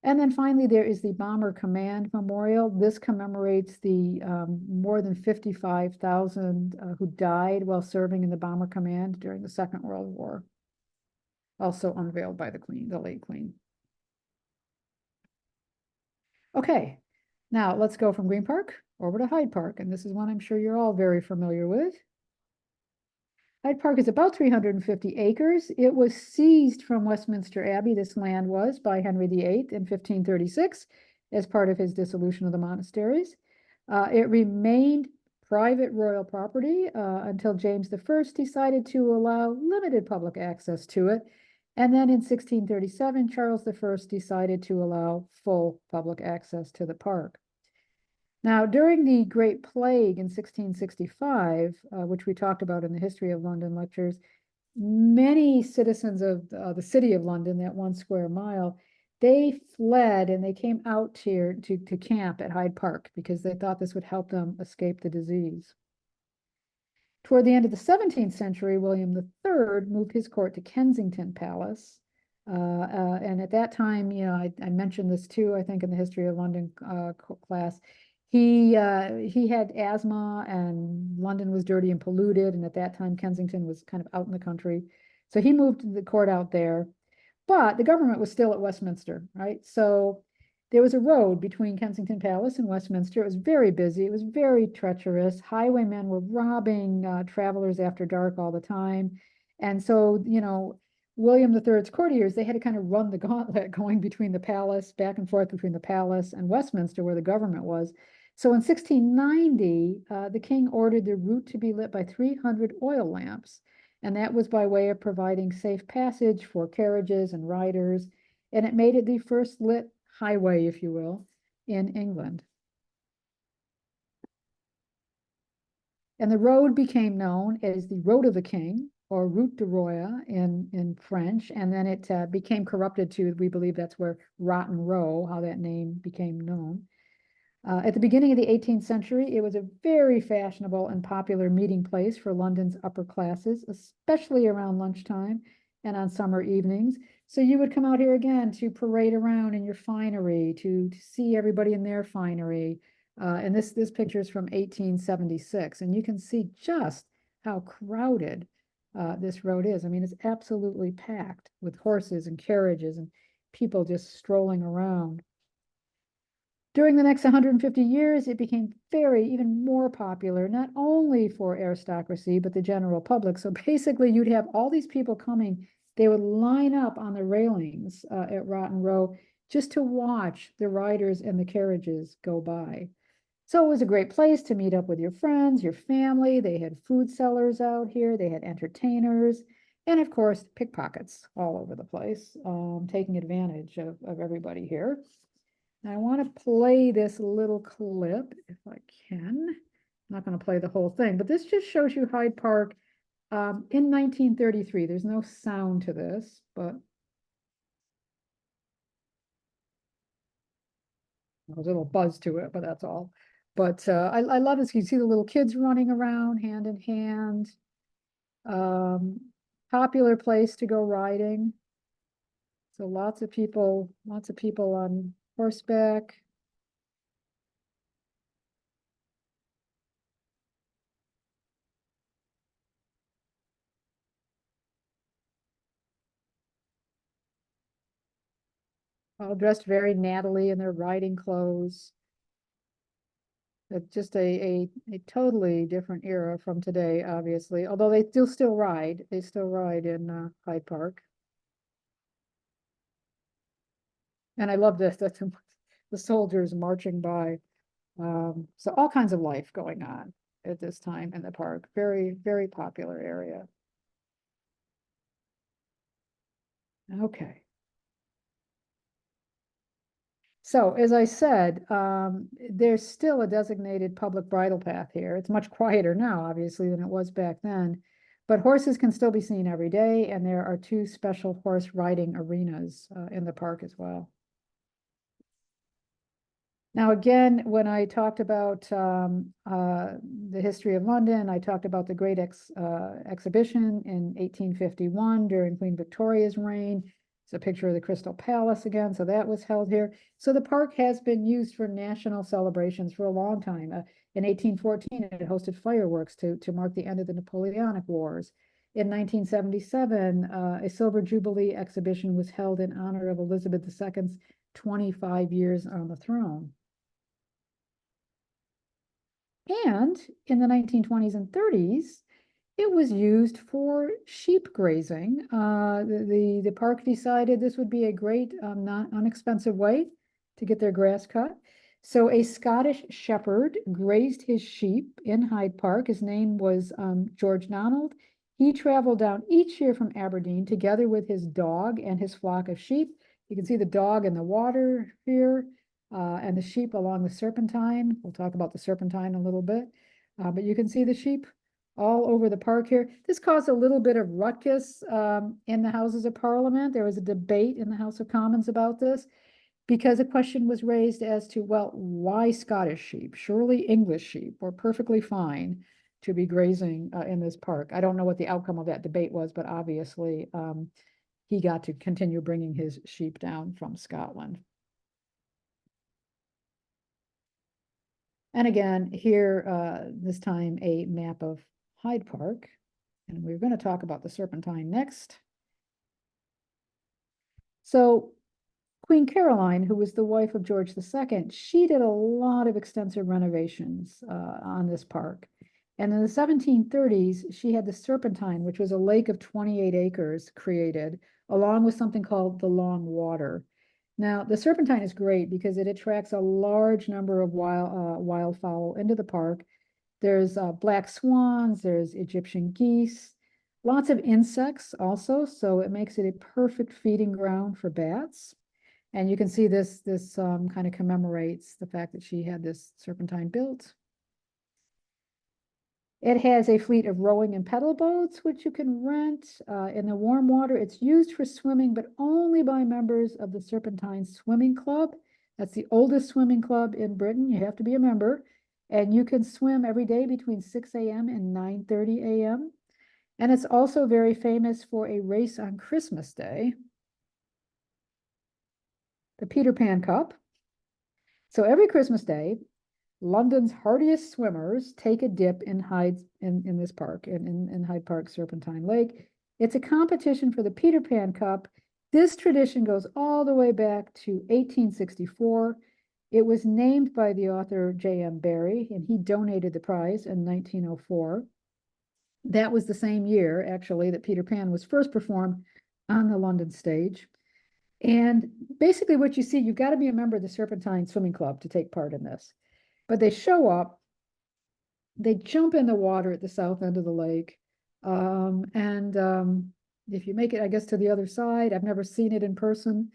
And then finally, there is the Bomber Command Memorial. This commemorates the more than 55,000 who died while serving in the Bomber Command during the Second World War. Also unveiled by the Queen, the late Queen. Okay, now let's go from Green Park over to Hyde Park, and this is one I'm sure you're all very familiar with. Hyde Park is about 350 acres. It was seized from Westminster Abbey, this land was, by Henry VIII in 1536 as part of his dissolution of the monasteries. It remained private royal property until James I decided to allow limited public access to it. And then in 1637, Charles I decided to allow full public access to the park. Now, during the Great Plague in 1665, which we talked about in the History of London lectures, many citizens of the city of London, that 1 square mile, they fled and they came out here to camp at Hyde Park because they thought this would help them escape the disease. Toward the end of the 17th century, William III moved his court to Kensington Palace. And at that time, you know, I mentioned this too, I think in the History of London class. He had asthma, and London was dirty and polluted, and at that time Kensington was kind of out in the country. So he moved the court out there, but the government was still at Westminster, right? So there was a road between Kensington Palace and Westminster. It was very busy. It was very treacherous. Highwaymen were robbing travelers after dark all the time. And so, you know, William III's courtiers, they had to kind of run the gauntlet going between the palace, back and forth between the palace and Westminster, where the government was. So in 1690, the king ordered the route to be lit by 300 oil lamps, and that was by way of providing safe passage for carriages and riders, and it made it the first lit highway, if you will, in England. And the road became known as the Road of the King, or Route du Roi in French, and then it became corrupted to, we believe that's where Rotten Row, how that name became known. At the beginning of the 18th century, it was a very fashionable and popular meeting place for London's upper classes, especially around lunchtime and on summer evenings. So you would come out here again to parade around in your finery, to see everybody in their finery. And this picture is from 1876, and you can see just how crowded this road is. I mean, it's absolutely packed with horses and carriages and people just strolling around. During the next 150 years, it became even more popular, not only for aristocracy, but the general public. So basically, you'd have all these people coming. They would line up on the railings at Rotten Row just to watch the riders and the carriages go by. So it was a great place to meet up with your friends, your family. They had food sellers out here, they had entertainers, and of course, pickpockets all over the place, taking advantage of everybody here. Now I want to play this little clip if I can. I'm not going to play the whole thing, but this just shows you Hyde Park in 1933. There's no sound to this, but there's a little buzz to it, but that's all. But I love this. You see the little kids running around hand in hand. Popular place to go riding. So lots of people on horseback. All dressed very nattily in their riding clothes. It's just a totally different era from today, obviously, although they still ride. They still ride in Hyde Park. And I love this, that's the soldiers marching by. So all kinds of life going on at this time in the park. Very, very popular area. Okay. So as I said, there's still a designated public bridle path here. It's much quieter now, obviously, than it was back then. But horses can still be seen every day, and there are two special horse riding arenas in the park as well. Now, again, when I talked about the history of London, I talked about the Great Exhibition in 1851 during Queen Victoria's reign. It's a picture of the Crystal Palace again, so that was held here. So the park has been used for national celebrations for a long time. In 1814, it hosted fireworks to mark the end of the Napoleonic Wars. In 1977, a Silver Jubilee exhibition was held in honor of Elizabeth II's 25 years on the throne. And in the 1920s and 30s, it was used for sheep grazing. The park decided this would be a great, not inexpensive way to get their grass cut. So a Scottish shepherd grazed his sheep in Hyde Park. His name was George Donald. He traveled down each year from Aberdeen together with his dog and his flock of sheep. You can see the dog in the water here and the sheep along the Serpentine. We'll talk about the Serpentine a little bit, but you can see the sheep all over the park here. This caused a little bit of ruckus in the Houses of Parliament. There was a debate in the House of Commons about this because a question was raised as to, well, why Scottish sheep? Surely English sheep were perfectly fine to be grazing in this park. I don't know what the outcome of that debate was, but obviously he got to continue bringing his sheep down from Scotland. And again, here, this time a map of Hyde Park. And we're going to talk about the Serpentine next. So Queen Caroline, who was the wife of George II, she did a lot of extensive renovations on this park. And in the 1730s, she had the Serpentine, which was a lake of 28 acres created, along with something called the Long Water. Now, the Serpentine is great because it attracts a large number of wildfowl into the park. There's black swans, there's Egyptian geese, lots of insects also, so it makes it a perfect feeding ground for bats. And you can see this kind of commemorates the fact that she had this Serpentine built. It has a fleet of rowing and pedal boats, which you can rent. In the warm water, it's used for swimming, but only by members of the Serpentine Swimming Club. That's the oldest swimming club in Britain. You have to be a member. And you can swim every day between 6 a.m. and 9:30 a.m. And it's also very famous for a race on Christmas Day, the Peter Pan Cup. So every Christmas Day, London's hardiest swimmers take a dip in Hyde in this park, in Hyde Park Serpentine Lake. It's a competition for the Peter Pan Cup. This tradition goes all the way back to 1864. It was named by the author J.M. Barrie, and he donated the prize in 1904. That was the same year, actually, that Peter Pan was first performed on the London stage. And basically what you see, you've got to be a member of the Serpentine Swimming Club to take part in this. But they show up, they jump in the water at the south end of the lake. If you make it, I guess, to the other side, I've never seen it in person,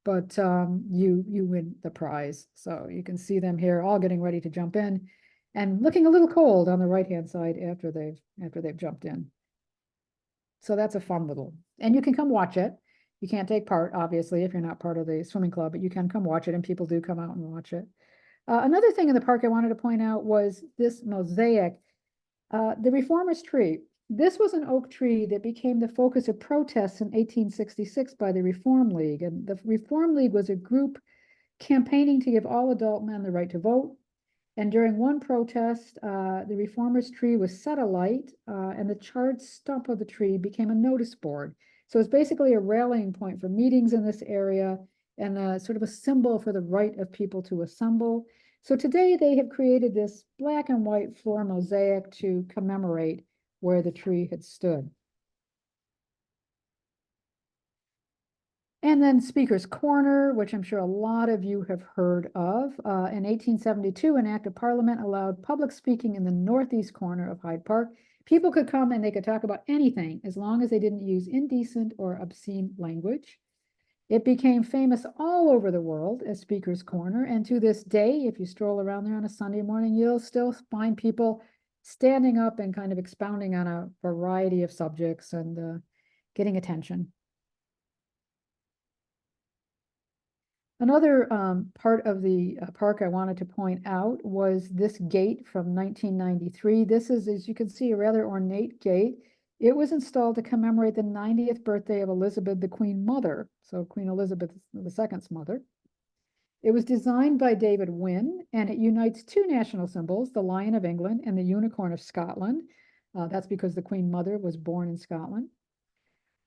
but you win the prize. So you can see them here all getting ready to jump in and looking a little cold on the right-hand side after they've jumped in. So that's a fun little, and you can come watch it. You can't take part, obviously, if you're not part of the swimming club, but you can come watch it, and people do come out and watch it. Another thing in the park I wanted to point out was this mosaic, the Reformers tree. This was an oak tree that became the focus of protests in 1866 by the Reform League. And the Reform League was a group campaigning to give all adult men the right to vote. And during one protest, the Reformers tree was set alight, and the charred stump of the tree became a notice board. So it's basically a rallying point for meetings in this area and sort of a symbol for the right of people to assemble. So today they have created this black and white floor mosaic to commemorate where the tree had stood. And then Speaker's Corner, which I'm sure a lot of you have heard of. In 1872, an act of parliament allowed public speaking in the northeast corner of Hyde Park. People could come and they could talk about anything as long as they didn't use indecent or obscene language. It became famous all over the world as Speaker's Corner. And to this day, if you stroll around there on a Sunday morning, you'll still find people standing up and kind of expounding on a variety of subjects and getting attention. Another part of the park I wanted to point out was this gate from 1993. This is, as you can see, a rather ornate gate. It was installed to commemorate the 90th birthday of Elizabeth, the Queen Mother, so Queen Elizabeth II's mother. It was designed by David Wynne, and it unites two national symbols, the Lion of England and the Unicorn of Scotland. That's because the Queen Mother was born in Scotland.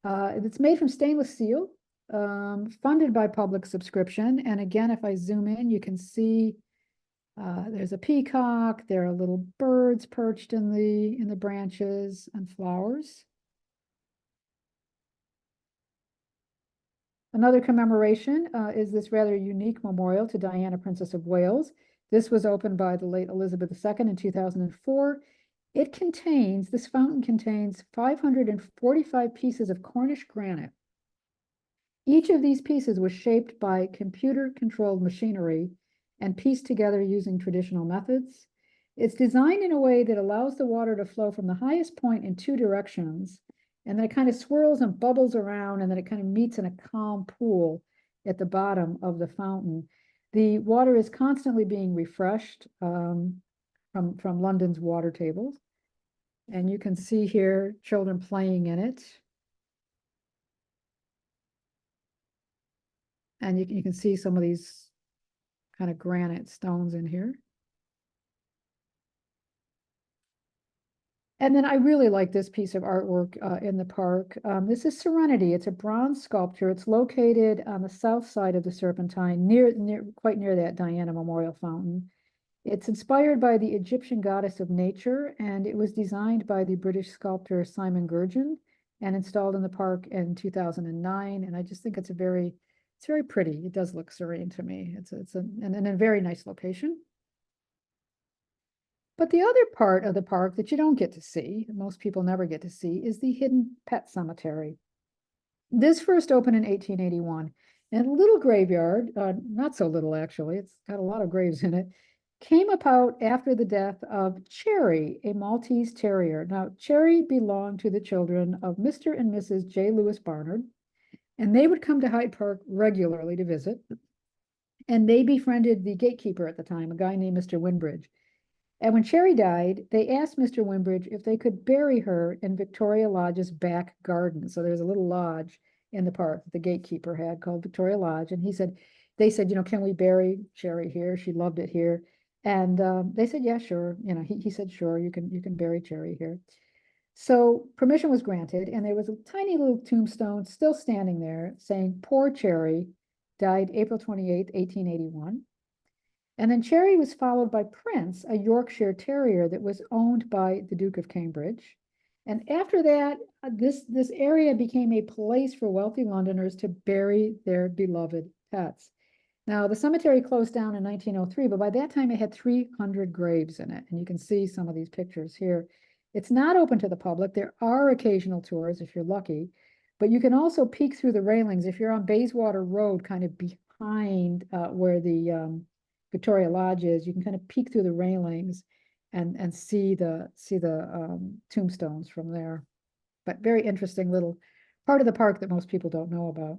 It's made from stainless steel, funded by public subscription. And again, if I zoom in, you can see there's a peacock, there are little birds perched in the branches and flowers. Another commemoration is this rather unique memorial to Diana, Princess of Wales. This was opened by the late Elizabeth II in 2004. This fountain contains 545 pieces of Cornish granite. Each of these pieces was shaped by computer-controlled machinery and pieced together using traditional methods. It's designed in a way that allows the water to flow from the highest point in two directions, and then it kind of swirls and bubbles around, and then it kind of meets in a calm pool at the bottom of the fountain. The water is constantly being refreshed from London's water tables. And you can see here children playing in it. And you can see some of these kind of granite stones in here. And then I really like this piece of artwork in the park. This is Serenity. It's a bronze sculpture. It's located on the south side of the Serpentine, quite near that Diana Memorial Fountain. It's inspired by the Egyptian goddess of nature, and it was designed by the British sculptor Simon Gurdon and installed in the park in 2009. And I just think it's very pretty. It does look serene to me. It's a very nice location. But the other part of the park that you don't get to see, most people never get to see, is the hidden pet cemetery. This first opened in 1881, and a little graveyard, not so little actually, it's got a lot of graves in it, came about after the death of Cherry, a Maltese Terrier. Now, Cherry belonged to the children of Mr. and Mrs. J. Lewis Barnard, and they would come to Hyde Park regularly to visit. And they befriended the gatekeeper at the time, a guy named Mr. Winbridge. And when Cherry died, they asked Mr. Winbridge if they could bury her in Victoria Lodge's back garden. So there's a little lodge in the park that the gatekeeper had called Victoria Lodge. And they said, can we bury Cherry here? She loved it here. And they said, yeah, sure. You know, he said, sure, you can bury Cherry here. So permission was granted, and there was a tiny little tombstone still standing there saying, poor Cherry died April 28th, 1881. And then Cherry was followed by Prince, a Yorkshire Terrier that was owned by the Duke of Cambridge. And after that, this area became a place for wealthy Londoners to bury their beloved pets. Now, the cemetery closed down in 1903, but by that time it had 300 graves in it. And you can see some of these pictures here. It's not open to the public. There are occasional tours if you're lucky, but you can also peek through the railings if you're on Bayswater Road, kind of behind where the Victoria Lodge is. You can kind of peek through the railings and see the tombstones from there. But very interesting little part of the park that most people don't know about.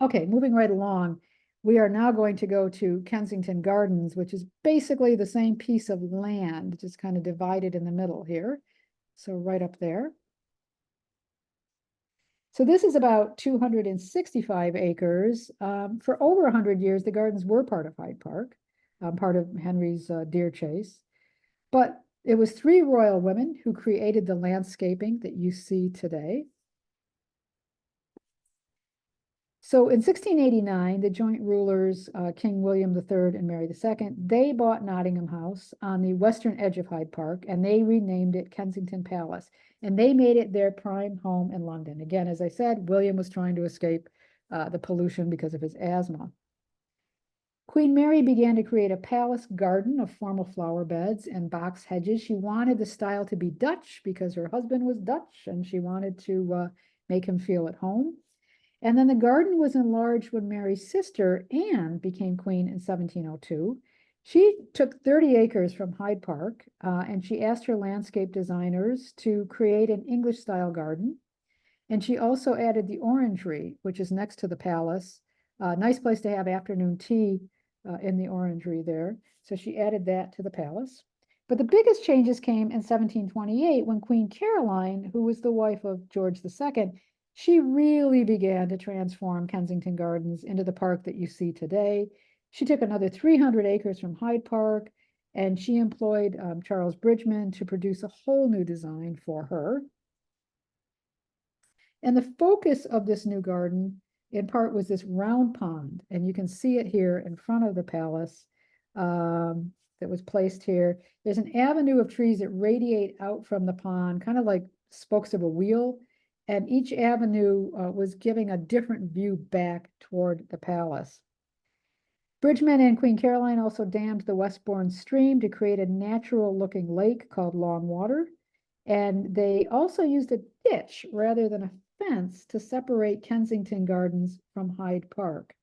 Okay, moving right along, we are now going to go to Kensington Gardens, which is basically the same piece of land, just kind of divided in the middle here. So right up there. So this is about 265 acres. For over 100 years, the gardens were part of Hyde Park, part of Henry's deer chase. But it was three royal women who created the landscaping that you see today. So in 1689, the joint rulers, King William III and Mary II, they bought Nottingham House on the western edge of Hyde Park, and they renamed it Kensington Palace. And they made it their prime home in London. Again, as I said, William was trying to escape the pollution because of his asthma. Queen Mary began to create a palace garden of formal flower beds and box hedges. She wanted the style to be Dutch because her husband was Dutch, and she wanted to make him feel at home. And then the garden was enlarged when Mary's sister, Anne, became queen in 1702. She took 30 acres from Hyde Park, and she asked her landscape designers to create an English-style garden. And she also added the orangery, which is next to the palace. Nice place to have afternoon tea in the orangery there. So she added that to the palace. But the biggest changes came in 1728 when Queen Caroline, who was the wife of George II, she really began to transform Kensington Gardens into the park that you see today. She took another 300 acres from Hyde Park, and she employed Charles Bridgeman to produce a whole new design for her. And the focus of this new garden, in part, was this round pond, and you can see it here in front of the palace that was placed here. There's an avenue of trees that radiate out from the pond, kind of like spokes of a wheel, and each avenue was giving a different view back toward the palace. Bridgeman and Queen Caroline also dammed the Westbourne stream to create a natural-looking lake called Long Water, and they also used a ditch rather than a fence to separate Kensington Gardens from Hyde Park.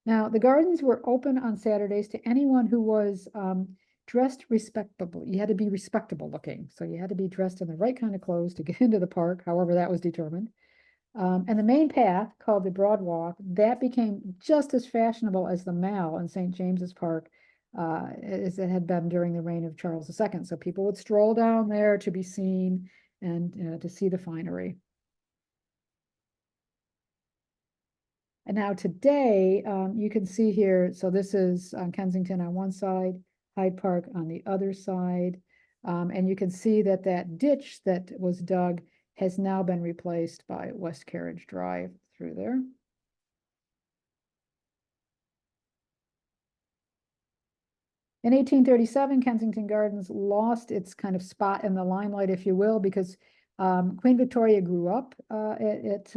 Now, the gardens were open on Saturdays to anyone who was dressed respectably. You had to be respectable looking, so you had to be dressed in the right kind of clothes to get into the park, however that was determined. And the main path, called the Broad Walk, that became just as fashionable as the Mall in St. James's Park as it had been during the reign of Charles II. So people would stroll down there to be seen and to see the finery. And now today, you can see here, so this is Kensington on one side, Hyde Park on the other side. And you can see that that ditch that was dug has now been replaced by West Carriage Drive through there. In 1837, Kensington Gardens lost its kind of spot in the limelight, if you will, because Queen Victoria grew up at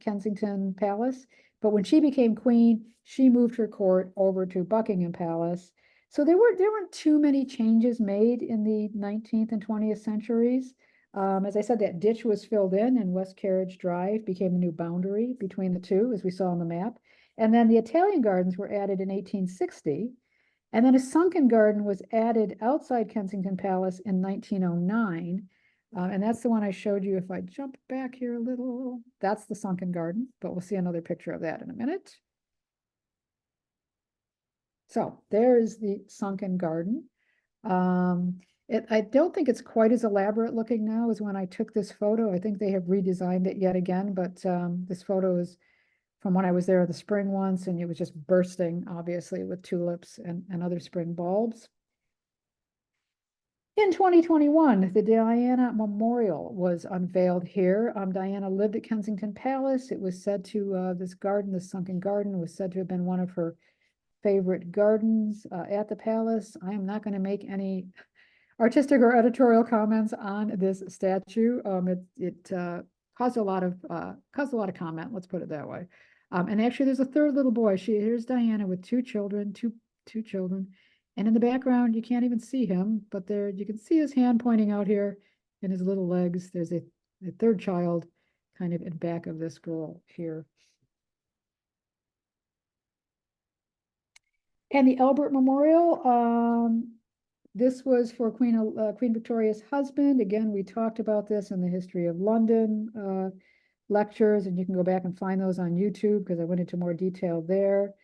Kensington Palace. But when she became queen, she moved her court over to Buckingham Palace. So there weren't too many changes made in the 19th and 20th centuries. As I said, that ditch was filled in, and West Carriage Drive became a new boundary between the two, as we saw on the map. And then the Italian gardens were added in 1860. And then a sunken garden was added outside Kensington Palace in 1909. And that's the one I showed you. If I jump back here a little, that's the sunken garden, but we'll see another picture of that in a minute. So there's the sunken garden. I don't think it's quite as elaborate looking now as when I took this photo. I think they have redesigned it yet again, but this photo is from when I was there in the spring once, and it was just bursting, obviously, with tulips and other spring bulbs. In 2021, the Diana Memorial was unveiled here. Diana lived at Kensington Palace. It was said to, this garden, this sunken garden, was said to have been one of her favorite gardens at the palace. I am not going to make any artistic or editorial comments on this statue. It caused a lot of comment. Let's put it that way. And actually, there's a third little boy. Here's Diana with two children, two children, and in the background you can't even see him, but there you can see his hand pointing out here and his little legs. There's a third child, kind of in back of this girl here. And the Albert Memorial. This was for Queen Victoria's husband. Again, we talked about this in the History of London lectures, and you can go back and find those on YouTube because I went into more detail there.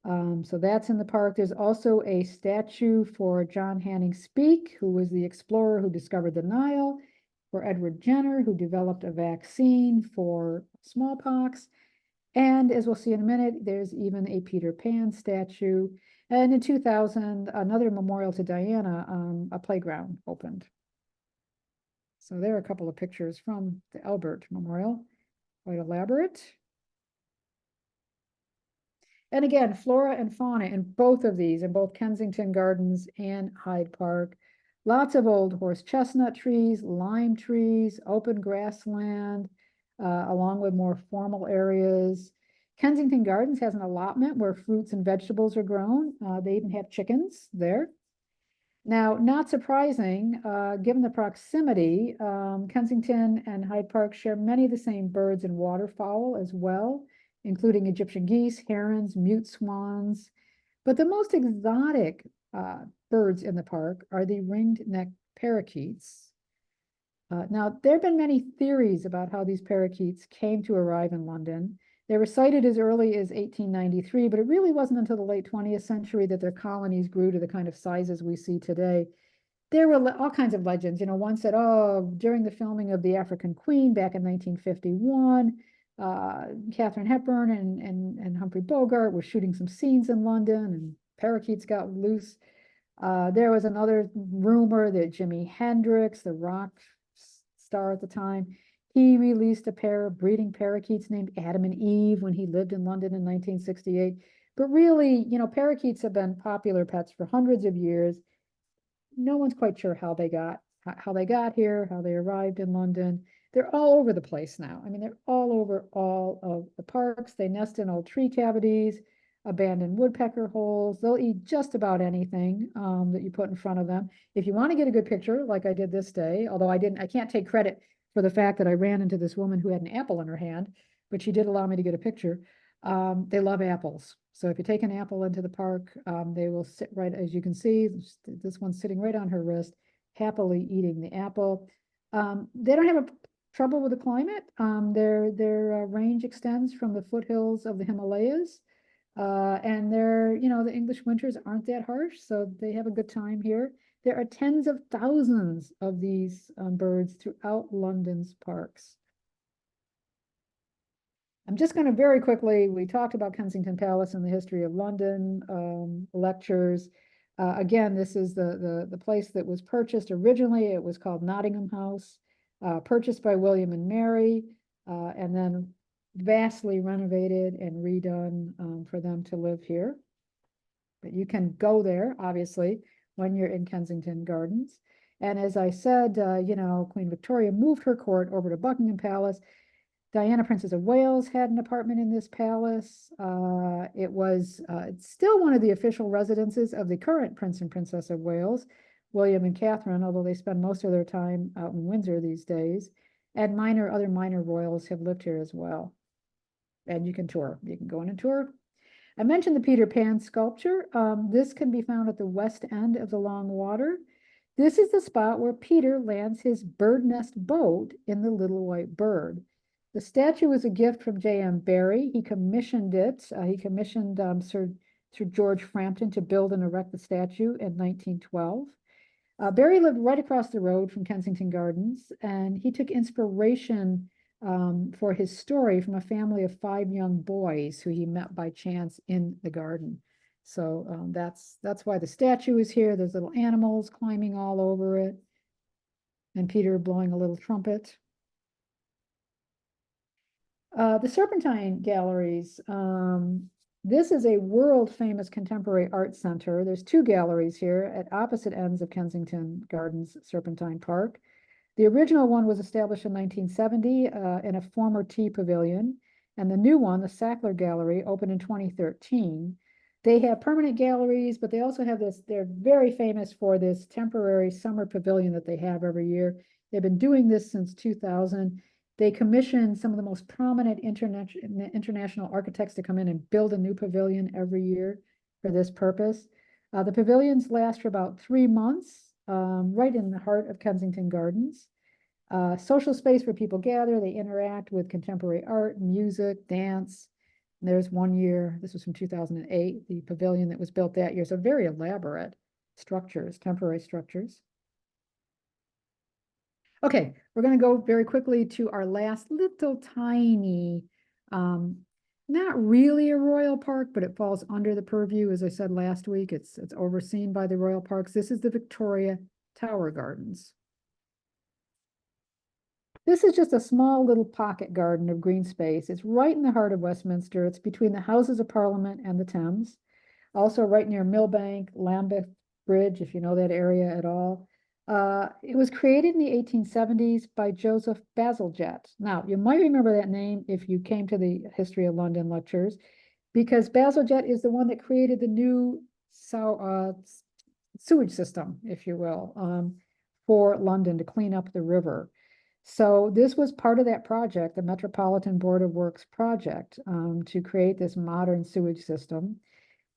So that's in the park. There's also a statue for John Hanning Speke, who was the explorer who discovered the Nile, for Edward Jenner, who developed a vaccine for smallpox. And as we'll see in a minute, there's even a Peter Pan statue. And in 2000, another memorial to Diana, a playground opened. So there are a couple of pictures from the Albert Memorial, quite elaborate. And again, flora and fauna in both of these, in both Kensington Gardens and Hyde Park. Lots of old horse chestnut trees, lime trees, open grassland, along with more formal areas. Kensington Gardens has an allotment where fruits and vegetables are grown. They even have chickens there. Now, not surprising, given the proximity, Kensington and Hyde Park share many of the same birds and waterfowl as well, including Egyptian geese, herons, mute swans. But the most exotic birds in the park are the ringed-necked parakeets. Now, there have been many theories about how these parakeets came to arrive in London. They were sighted as early as 1893, but it really wasn't until the late 20th century that their colonies grew to the kind of sizes we see today. There were all kinds of legends. You know, one said, oh, during the filming of The African Queen back in 1951, Katharine Hepburn and Humphrey Bogart were shooting some scenes in London, and parakeets got loose. There was another rumor that Jimi Hendrix, the rock star at the time, he released a pair of breeding parakeets named Adam and Eve when he lived in London in 1968. But really, you know, parakeets have been popular pets for hundreds of years. No one's quite sure how they got here, how they arrived in London. They're all over the place now. I mean, they're all over all of the parks. They nest in old tree cavities, abandoned woodpecker holes. They'll eat just about anything that you put in front of them. If you want to get a good picture, like I did this day, although I can't take credit for the fact that I ran into this woman who had an apple in her hand, but she did allow me to get a picture. They love apples. So if you take an apple into the park, they will sit right, as you can see, this one's sitting right on her wrist, happily eating the apple. They don't have trouble with the climate. Their range extends from the foothills of the Himalayas. And the English winters aren't that harsh, so they have a good time here. There are tens of thousands of these birds throughout London's parks. I'm just going to very quickly, we talked about Kensington Palace and the history of London lectures. Again, this is the place that was purchased originally. It was called Nottingham House, purchased by William and Mary, and then vastly renovated and redone for them to live here. But you can go there, obviously, when you're in Kensington Gardens. And as I said, Queen Victoria moved her court over to Buckingham Palace. Diana, Princess of Wales, had an apartment in this palace. It's still one of the official residences of the current Prince and Princess of Wales, William and Catherine, although they spend most of their time out in Windsor these days. And other minor royals have lived here as well. And you can tour. You can go in and tour. I mentioned the Peter Pan sculpture. This can be found at the west end of the Long Water. This is the spot where Peter lands his bird nest boat in the Little White Bird. The statue was a gift from J.M. Barrie. He commissioned it. He commissioned Sir George Frampton to build and erect the statue in 1912. Barrie lived right across the road from Kensington Gardens, and he took inspiration for his story from a family of 5 young boys who he met by chance in the garden. So that's why the statue is here. There's little animals climbing all over it, and Peter blowing a little trumpet. The Serpentine Galleries. This is a world famous contemporary art center. There's 2 galleries here at opposite ends of Kensington Gardens Serpentine Park. The original one was established in 1970 in a former tea pavilion, and the new one, the Sackler Gallery, opened in 2013. They have permanent galleries, but they also have this, they're very famous for this temporary summer pavilion that they have every year. They've been doing this since 2000. They commission some of the most prominent international architects to come in and build a new pavilion every year for this purpose. The pavilions last for about 3 months, right in the heart of Kensington Gardens. Social space where people gather, they interact with contemporary art, music, dance. And there's one year, this was from 2008, the pavilion that was built that year. So very elaborate structures, temporary structures. Okay, we're going to go very quickly to our last little tiny, not really a royal park, but it falls under the purview. As I said last week, it's overseen by the royal parks. This is the Victoria Tower Gardens. This is just a small little pocket garden of green space. It's right in the heart of Westminster. It's between the Houses of Parliament and the Thames. Also right near Millbank, Lambeth Bridge, if you know that area at all. It was created in the 1870s by Joseph Bazalgette. Now, you might remember that name if you came to the History of London lectures, because Bazalgette is the one that created the new sewage system, if you will, for London to clean up the river. So this was part of that project, the Metropolitan Board of Works project, to create this modern sewage system.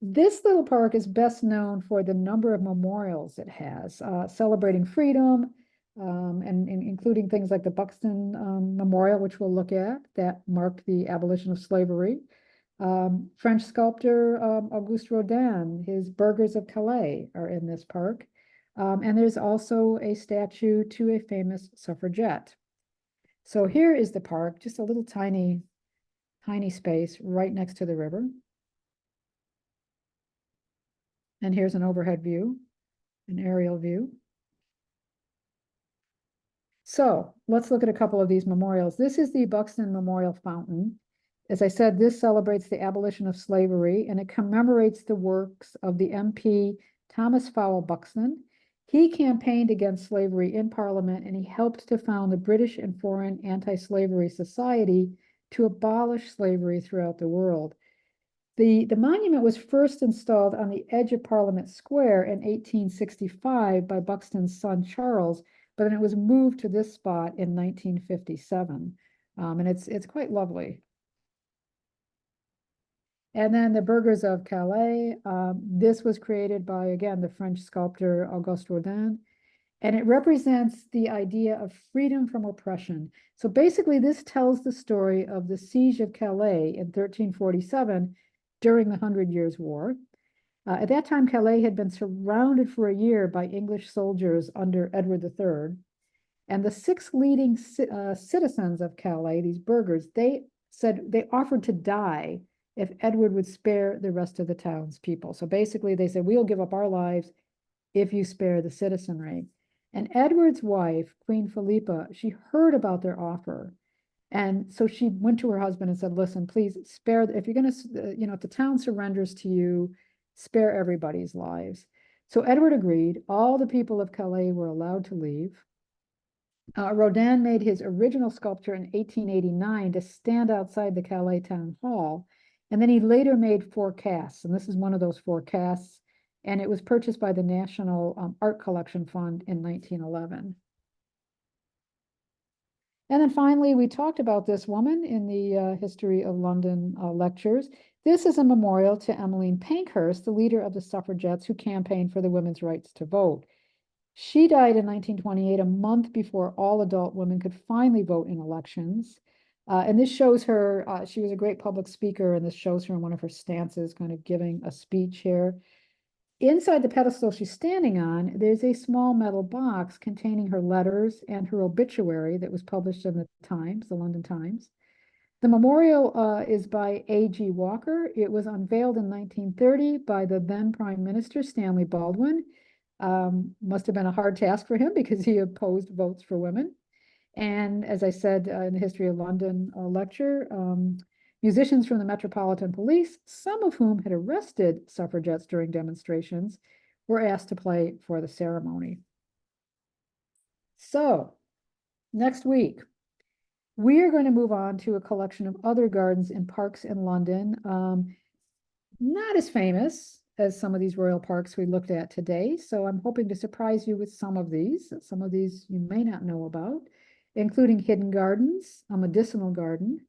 This little park is best known for the number of memorials it has, celebrating freedom, and including things like the Buxton Memorial, which we'll look at, that marked the abolition of slavery. French sculptor Auguste Rodin, his Burghers of Calais are in this park. And there's also a statue to a famous suffragette. So here is the park, just a little tiny space right next to the river. And here's an overhead view, an aerial view. So let's look at a couple of these memorials. This is the Buxton Memorial Fountain. As I said, this celebrates the abolition of slavery, and it commemorates the works of the MP Thomas Fowell Buxton. He campaigned against slavery in Parliament, and he helped to found the British and Foreign Anti-Slavery Society to abolish slavery throughout the world. The monument was first installed on the edge of Parliament Square in 1865 by Buxton's son Charles, but then it was moved to this spot in 1957. And it's quite lovely. And then the Burghers of Calais, this was created by, again, the French sculptor Auguste Rodin, and it represents the idea of freedom from oppression. So basically, this tells the story of the siege of Calais in 1347 during the 100 Years' War. At that time, Calais had been surrounded for a year by English soldiers under Edward III. And the 6 leading citizens of Calais, these burghers, they said they offered to die if Edward would spare the rest of the townspeople. So basically, they said, we'll give up our lives if you spare the citizenry. And Edward's wife, Queen Philippa, she heard about their offer. And so she went to her husband and said, listen, please spare, if you're going to, if the town surrenders to you, spare everybody's lives. So Edward agreed. All the people of Calais were allowed to leave. Rodin made his original sculpture in 1889 to stand outside the Calais Town Hall. And then he later made 4 casts. And this is one of those 4 casts. And it was purchased by the National Art Collection Fund in 1911. And then finally, we talked about this woman in the History of London lectures. This is a memorial to Emmeline Pankhurst, the leader of the suffragettes who campaigned for the women's rights to vote. She died in 1928, a month before all adult women could finally vote in elections. And this shows her, she was a great public speaker, and this shows her in one of her stances, kind of giving a speech here. Inside the pedestal she's standing on, there's a small metal box containing her letters and her obituary that was published in the Times, the London Times. The memorial is by A.G. Walker. It was unveiled in 1930 by the then Prime Minister, Stanley Baldwin. Must have been a hard task for him because he opposed votes for women. And as I said in the History of London lecture, musicians from the Metropolitan Police, some of whom had arrested suffragettes during demonstrations, were asked to play for the ceremony. So, next week, we are going to move on to a collection of other gardens and parks in London, not as famous as some of these royal parks we looked at today. So I'm hoping to surprise you with some of these. Some of these you may not know about, including hidden gardens, a medicinal garden,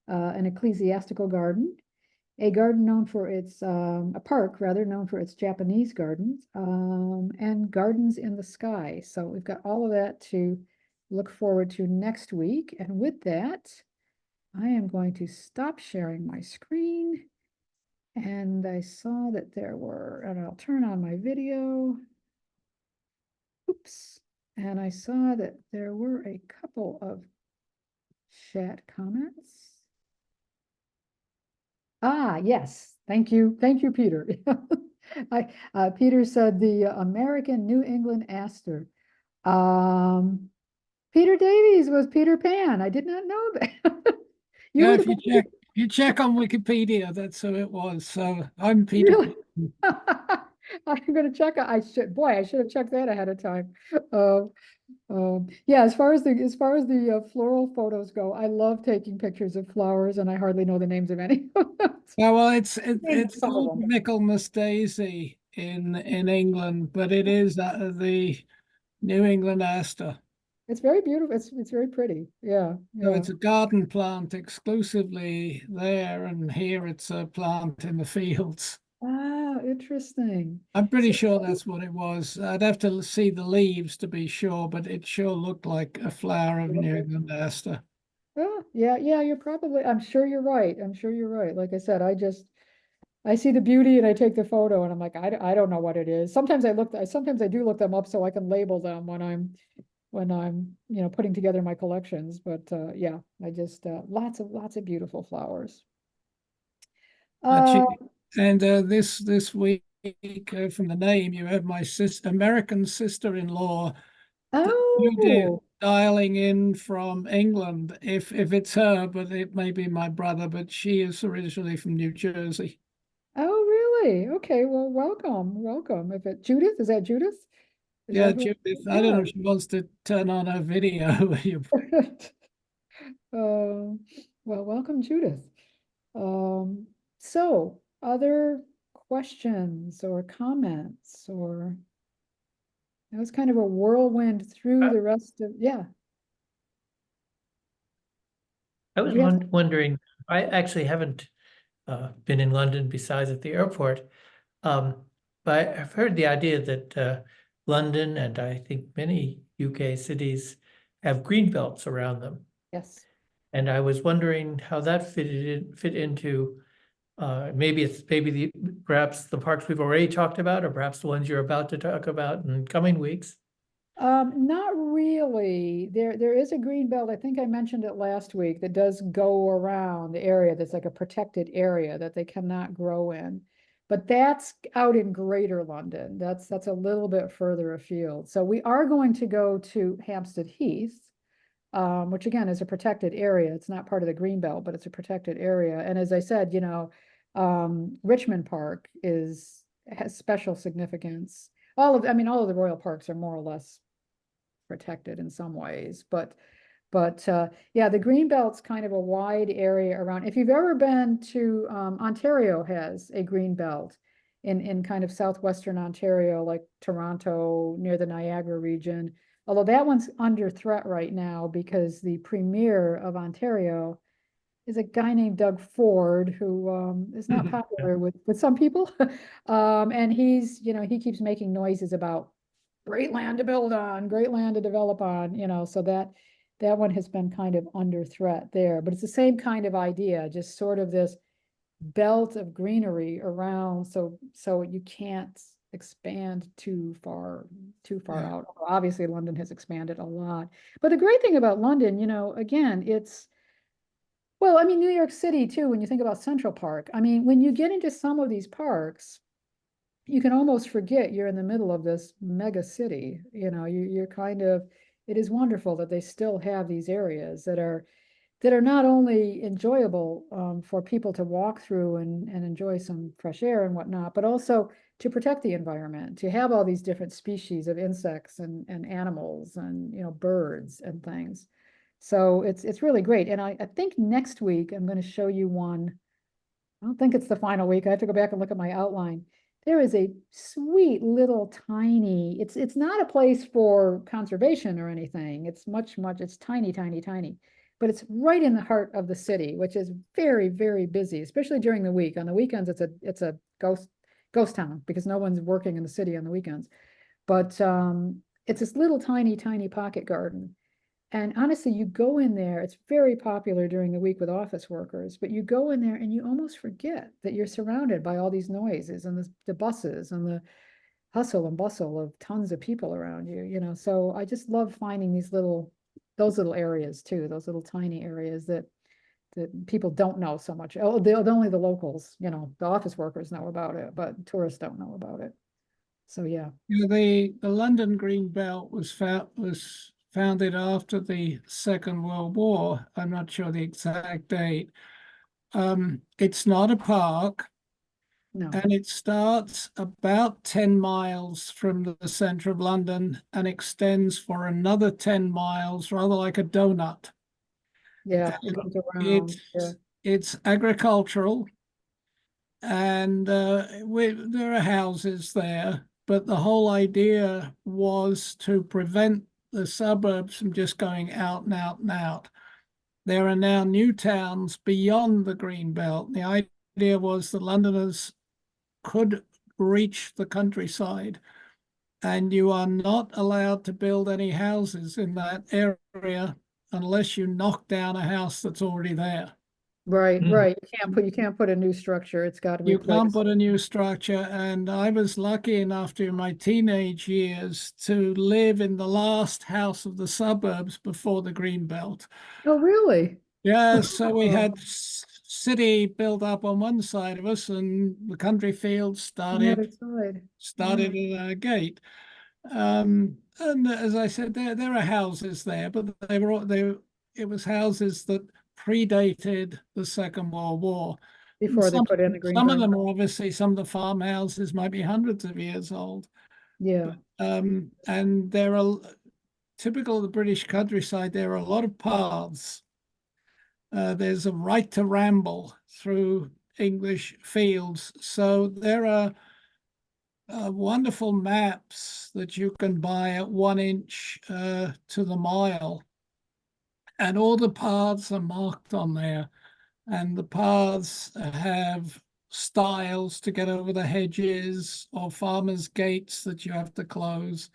an ecclesiastical garden, a garden known for its, a park rather, known for its Japanese gardens, and gardens in the sky. So we've got all of that to look forward to next week. And with that, I am going to stop sharing my screen. And I saw that there were, and I'll turn on my video. Oops. And I saw that there were a couple of chat comments. Ah, yes. Thank you. Thank you, Peter. Peter said the American New England aster. Peter Davies was Peter Pan. I did not know that. Yeah, if you check on Wikipedia, that's who it was. So I'm Peter Really? Pan. I'm gonna check. I should have checked that ahead of time. Yeah, as far as the floral photos go, I love taking pictures of flowers, and I hardly know the names of any of them. Yeah, well, Names of it's some of called them. Michaelmas Daisy in England, but it is the New England aster. It's very beautiful. It's very pretty. Yeah, So yeah. it's a garden plant exclusively there, and here it's a plant in the fields. Ah, interesting. I'm pretty So, sure that's what it was. I'd have to see the leaves to be sure, but it sure looked like a flower of New England aster. yeah, yeah, I'm sure you're right. I'm sure you're right. Like I said, I see the beauty and I take the photo and I'm like, I don't know what it is. Sometimes I do look them up so I can label them when I'm, putting together my collections. But yeah, I just, lots of beautiful flowers. But Uh, this week, from the name, you have my American sister-in-law, Judith, oh, dialing in from England. If it's her, but it may be my brother, but she is originally from New Jersey. oh, really? Okay, well, welcome. If it Judith, is that Judith? Is Yeah, that who? Judith. I don't know Yeah. if she wants to turn on her video. Um, well, welcome, Judith. Um, so other questions or comments, or that was kind of a whirlwind through the rest of, yeah. I Did was you have, wondering, I actually haven't been in London besides at the airport, um, but I've heard the idea that London and I think many UK cities have green belts around them. yes. And I was wondering how that fit into maybe perhaps the parks we've already talked about, or perhaps the ones you're about to talk about in coming weeks. Not really. There is a green belt. I think I mentioned it last week that does go around the area that's like a protected area that they cannot grow in. But that's out in Greater London. That's a little bit further afield. So we are going to go to Hampstead Heath, which again is a protected area. It's not part of the green belt, but it's a protected area. And as I said, Richmond Park has special significance. All of the royal parks are more or less protected in some ways, but yeah, the green belt's kind of a wide area around. If you've ever been to, Ontario has a green belt in kind of southwestern Ontario, like Toronto, near the Niagara region. Although that one's under threat right now because the premier of Ontario is a guy named Doug Ford, who is not popular with some people. And he keeps making noises about great land to build on, great land to develop on, so that one has been kind of under threat there. But it's the same kind of idea, just sort of this belt of greenery around, so you can't, expand too far Yeah. out. Obviously, London has expanded a lot. But the great thing about London, again, well, I mean, New York City too, when you think about Central Park, I mean, when you get into some of these parks, you can almost forget you're in the middle of this mega city. You're kind of, it is wonderful that they still have these areas that are not only enjoyable for people to walk through and enjoy some fresh air and whatnot, but also to protect the environment, to have all these different species of insects and animals and birds and things. So it's really great. And I think next week I'm going to show you one. I don't think it's the final week. I have to go back and look at my outline. There is a sweet little tiny, it's not a place for conservation or anything. It's it's tiny, tiny, tiny. But it's right in the heart of the city, which is very, very busy, especially during the week. On the weekends, it's a ghost town because no one's working in the city on the weekends. But it's this little tiny, tiny pocket garden. And honestly, you go in there, it's very popular during the week with office workers, but you go in there and you almost forget that you're surrounded by all these noises and the buses and the hustle and bustle of tons of people around you. So I just love finding those little areas too, those little tiny areas that people don't know so much. Oh, only the locals, the office workers know about it, but tourists don't know about it. So yeah. The London Green Belt was founded after the Second World War. I'm not sure the exact date. It's not a park, No. and it starts about 10 miles from the center of London and extends for another 10 miles, rather like a donut. Yeah, it goes around. Yeah. It's agricultural, and there are houses there, but the whole idea was to prevent the suburbs from just going out and out and out. There are now new towns beyond the green belt. The idea was that Londoners could reach the countryside, and you are not allowed to build any houses in that area unless you knock down a house that's already there. Right, Mm. right. You can't put a new structure. It's got to You can't replace. put a new structure. And I was lucky enough during my teenage years to live in the last house of the suburbs before the green belt. Oh, really? Yeah, so we Oh, had city built up on one side of us, and the country fields on the other started side. Yeah. started at our gate. And as I said, there are houses there, but it was houses that predated the Second World War. And Before they put in the green some of belt. them are obviously, some of the farmhouses might be hundreds of years old. Yeah. And there are, typical of the British countryside, there are a lot of paths. There's a right to ramble through English fields. So there are wonderful maps that you can buy at 1 inch to the mile. And all the paths are marked on there. And the paths have stiles to get over the hedges or farmers' gates that you have to close.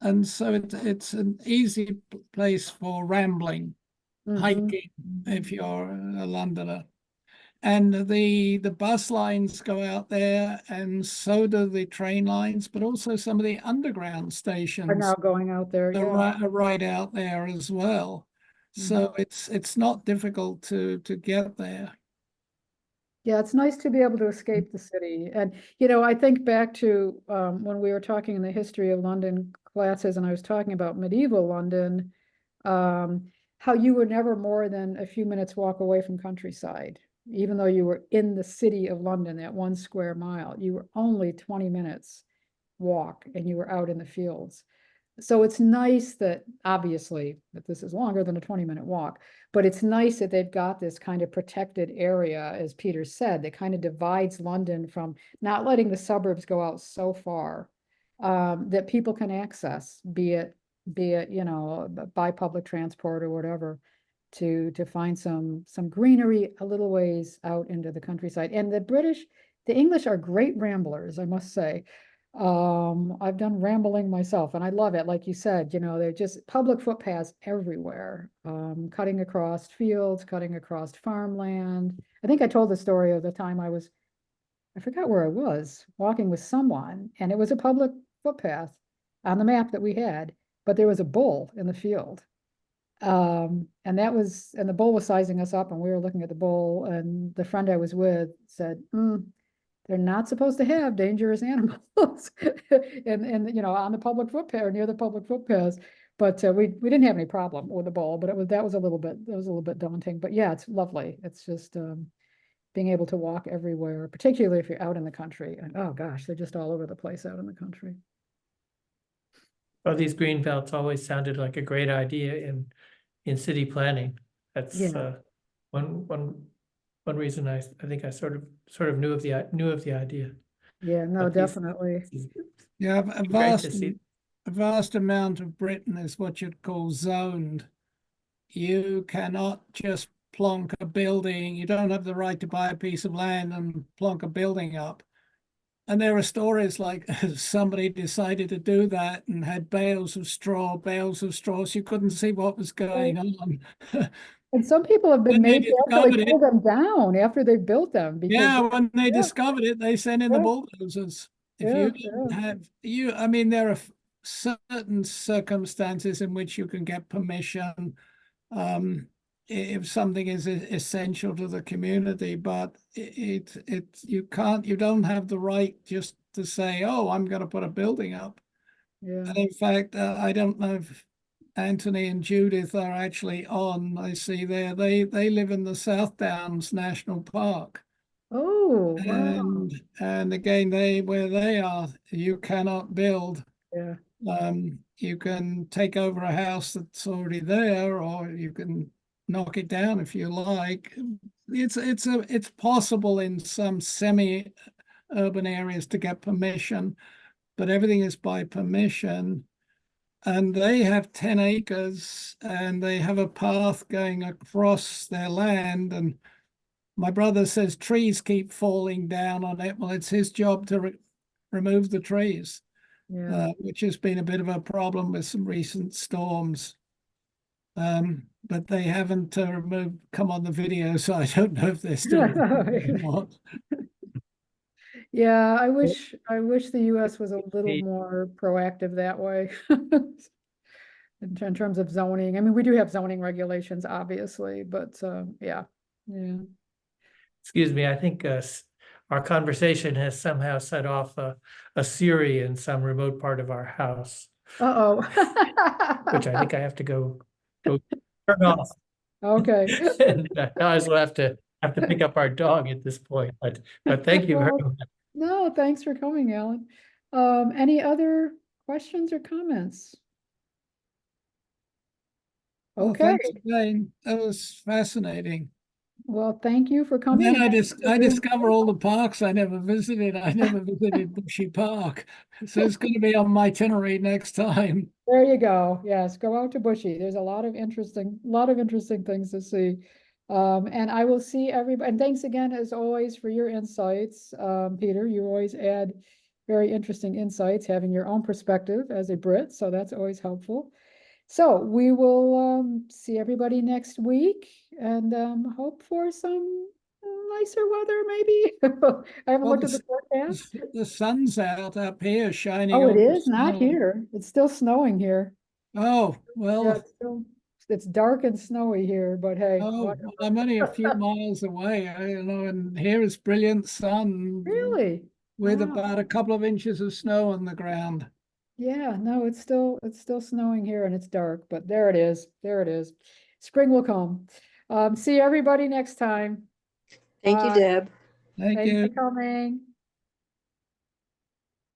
And so it's an easy place for rambling, hiking, if you're a Londoner. And the bus lines go out there, and so do the train lines, but also some of the underground Are stations now going out there. are Yeah. right out there as well. So it's not difficult to get there. Yeah, it's nice to be able to escape the city. And, I think back to when we were talking in the history of London classes, and I was talking about medieval London, how you were never more than a few minutes walk away from countryside. Even though you were in the city of London, that 1 square mile, you were only 20 minutes walk and you were out in the fields. So it's nice that obviously that this is longer than a 20-minute walk, but it's nice that they've got this kind of protected area, as Peter said, that kind of divides London from not letting the suburbs go out so far that people can access, be it by public transport or whatever, to find some greenery a little ways out into the countryside. And the English are great ramblers, I must say. I've done rambling myself and I love it. Like you said, they're just public footpaths everywhere, cutting across fields, cutting across farmland. I think I told the story of the time I I forgot where I was, walking with someone, and it was a public footpath on the map that we had, but there was a bull in the field. And the bull was sizing us up, and we were looking at the bull, and the friend I was with said, they're not supposed to have dangerous animals and on the public footpath or near the public footpaths. But we didn't have any problem with the bull, but that was a little bit daunting. But yeah, it's lovely. It's just being able to walk everywhere, particularly if you're out in the country. And oh gosh, they're just all over the place out in the country. Well, these green belts always sounded like a great idea in city planning. That's Yeah. one reason I think I sort of knew of the idea. Yeah, no, But these- definitely. Yeah, Great to see. a vast amount of Britain is what you'd call zoned. You cannot just plonk a building. You don't have the right to buy a piece of land and plonk a building up. And there are stories like somebody decided to do that and had bales of straw, so you couldn't see what was going on. And some people have been When they made to actually discovered pull them down after they've built them because Yeah, when they yeah. discovered it, they sent in the Yeah. bulldozers. If Yeah, you didn't have I mean, there are certain circumstances in which you can get permission if something is essential to the community, but you don't have the right just to say, oh, I'm going to put a building up. yeah. And in fact, I don't know if Anthony and Judith are actually on. I see there they live in the South Downs National Park. Oh, wow. And again, where they are, you cannot build. Yeah. You can take over a house that's already there, or you can knock it down if you like. It's possible in some semi-urban areas to get permission, but everything is by permission. And they have 10 acres, and they have a path going across their land. And my brother says trees keep falling down on it. Well, it's his job to remove the trees. Yeah. Which has been a bit of a problem with some recent storms. But they haven't come on the video, so I don't know if they're still or not. Yeah, I wish the US was a little more proactive that way. In terms of zoning. I mean, we do have zoning regulations, obviously, but yeah. Excuse me, I think our conversation has somehow set off a Siri in some remote part of our house, Uh-oh. which I think I have to go turn off. Okay. And I as well have to pick up our dog at this point, but thank you very much. No, thanks for coming, Alan. Any other questions or comments? Well, Okay, thanks again. That was fascinating. well, thank you for And coming. then I discover all the parks I never visited. I never visited Bushy Park, so it's going to be on my itinerary next time. There you go. Yes, go out to Bushy. There's a lot of interesting things to see. And I will see everybody. And thanks again, as always, for your insights. Peter, you always add very interesting insights, having your own perspective as a Brit. So that's always helpful. So we will see everybody next week and hope for some nicer weather, maybe. I haven't looked at the forecast. The sun's out up here shining. Oh, it over is not snow. here. It's still snowing here. Oh, Yeah, well, it's dark and snowy here, but hey. well, I'm only a few miles away, and here is brilliant sun Really? with Wow. about a couple of inches of snow on the ground. Yeah, no, it's still snowing here and it's dark, but there it is. There it is. Spring will come. See everybody next time. Thank you, Bye. Deb. Thank Thanks you. for coming.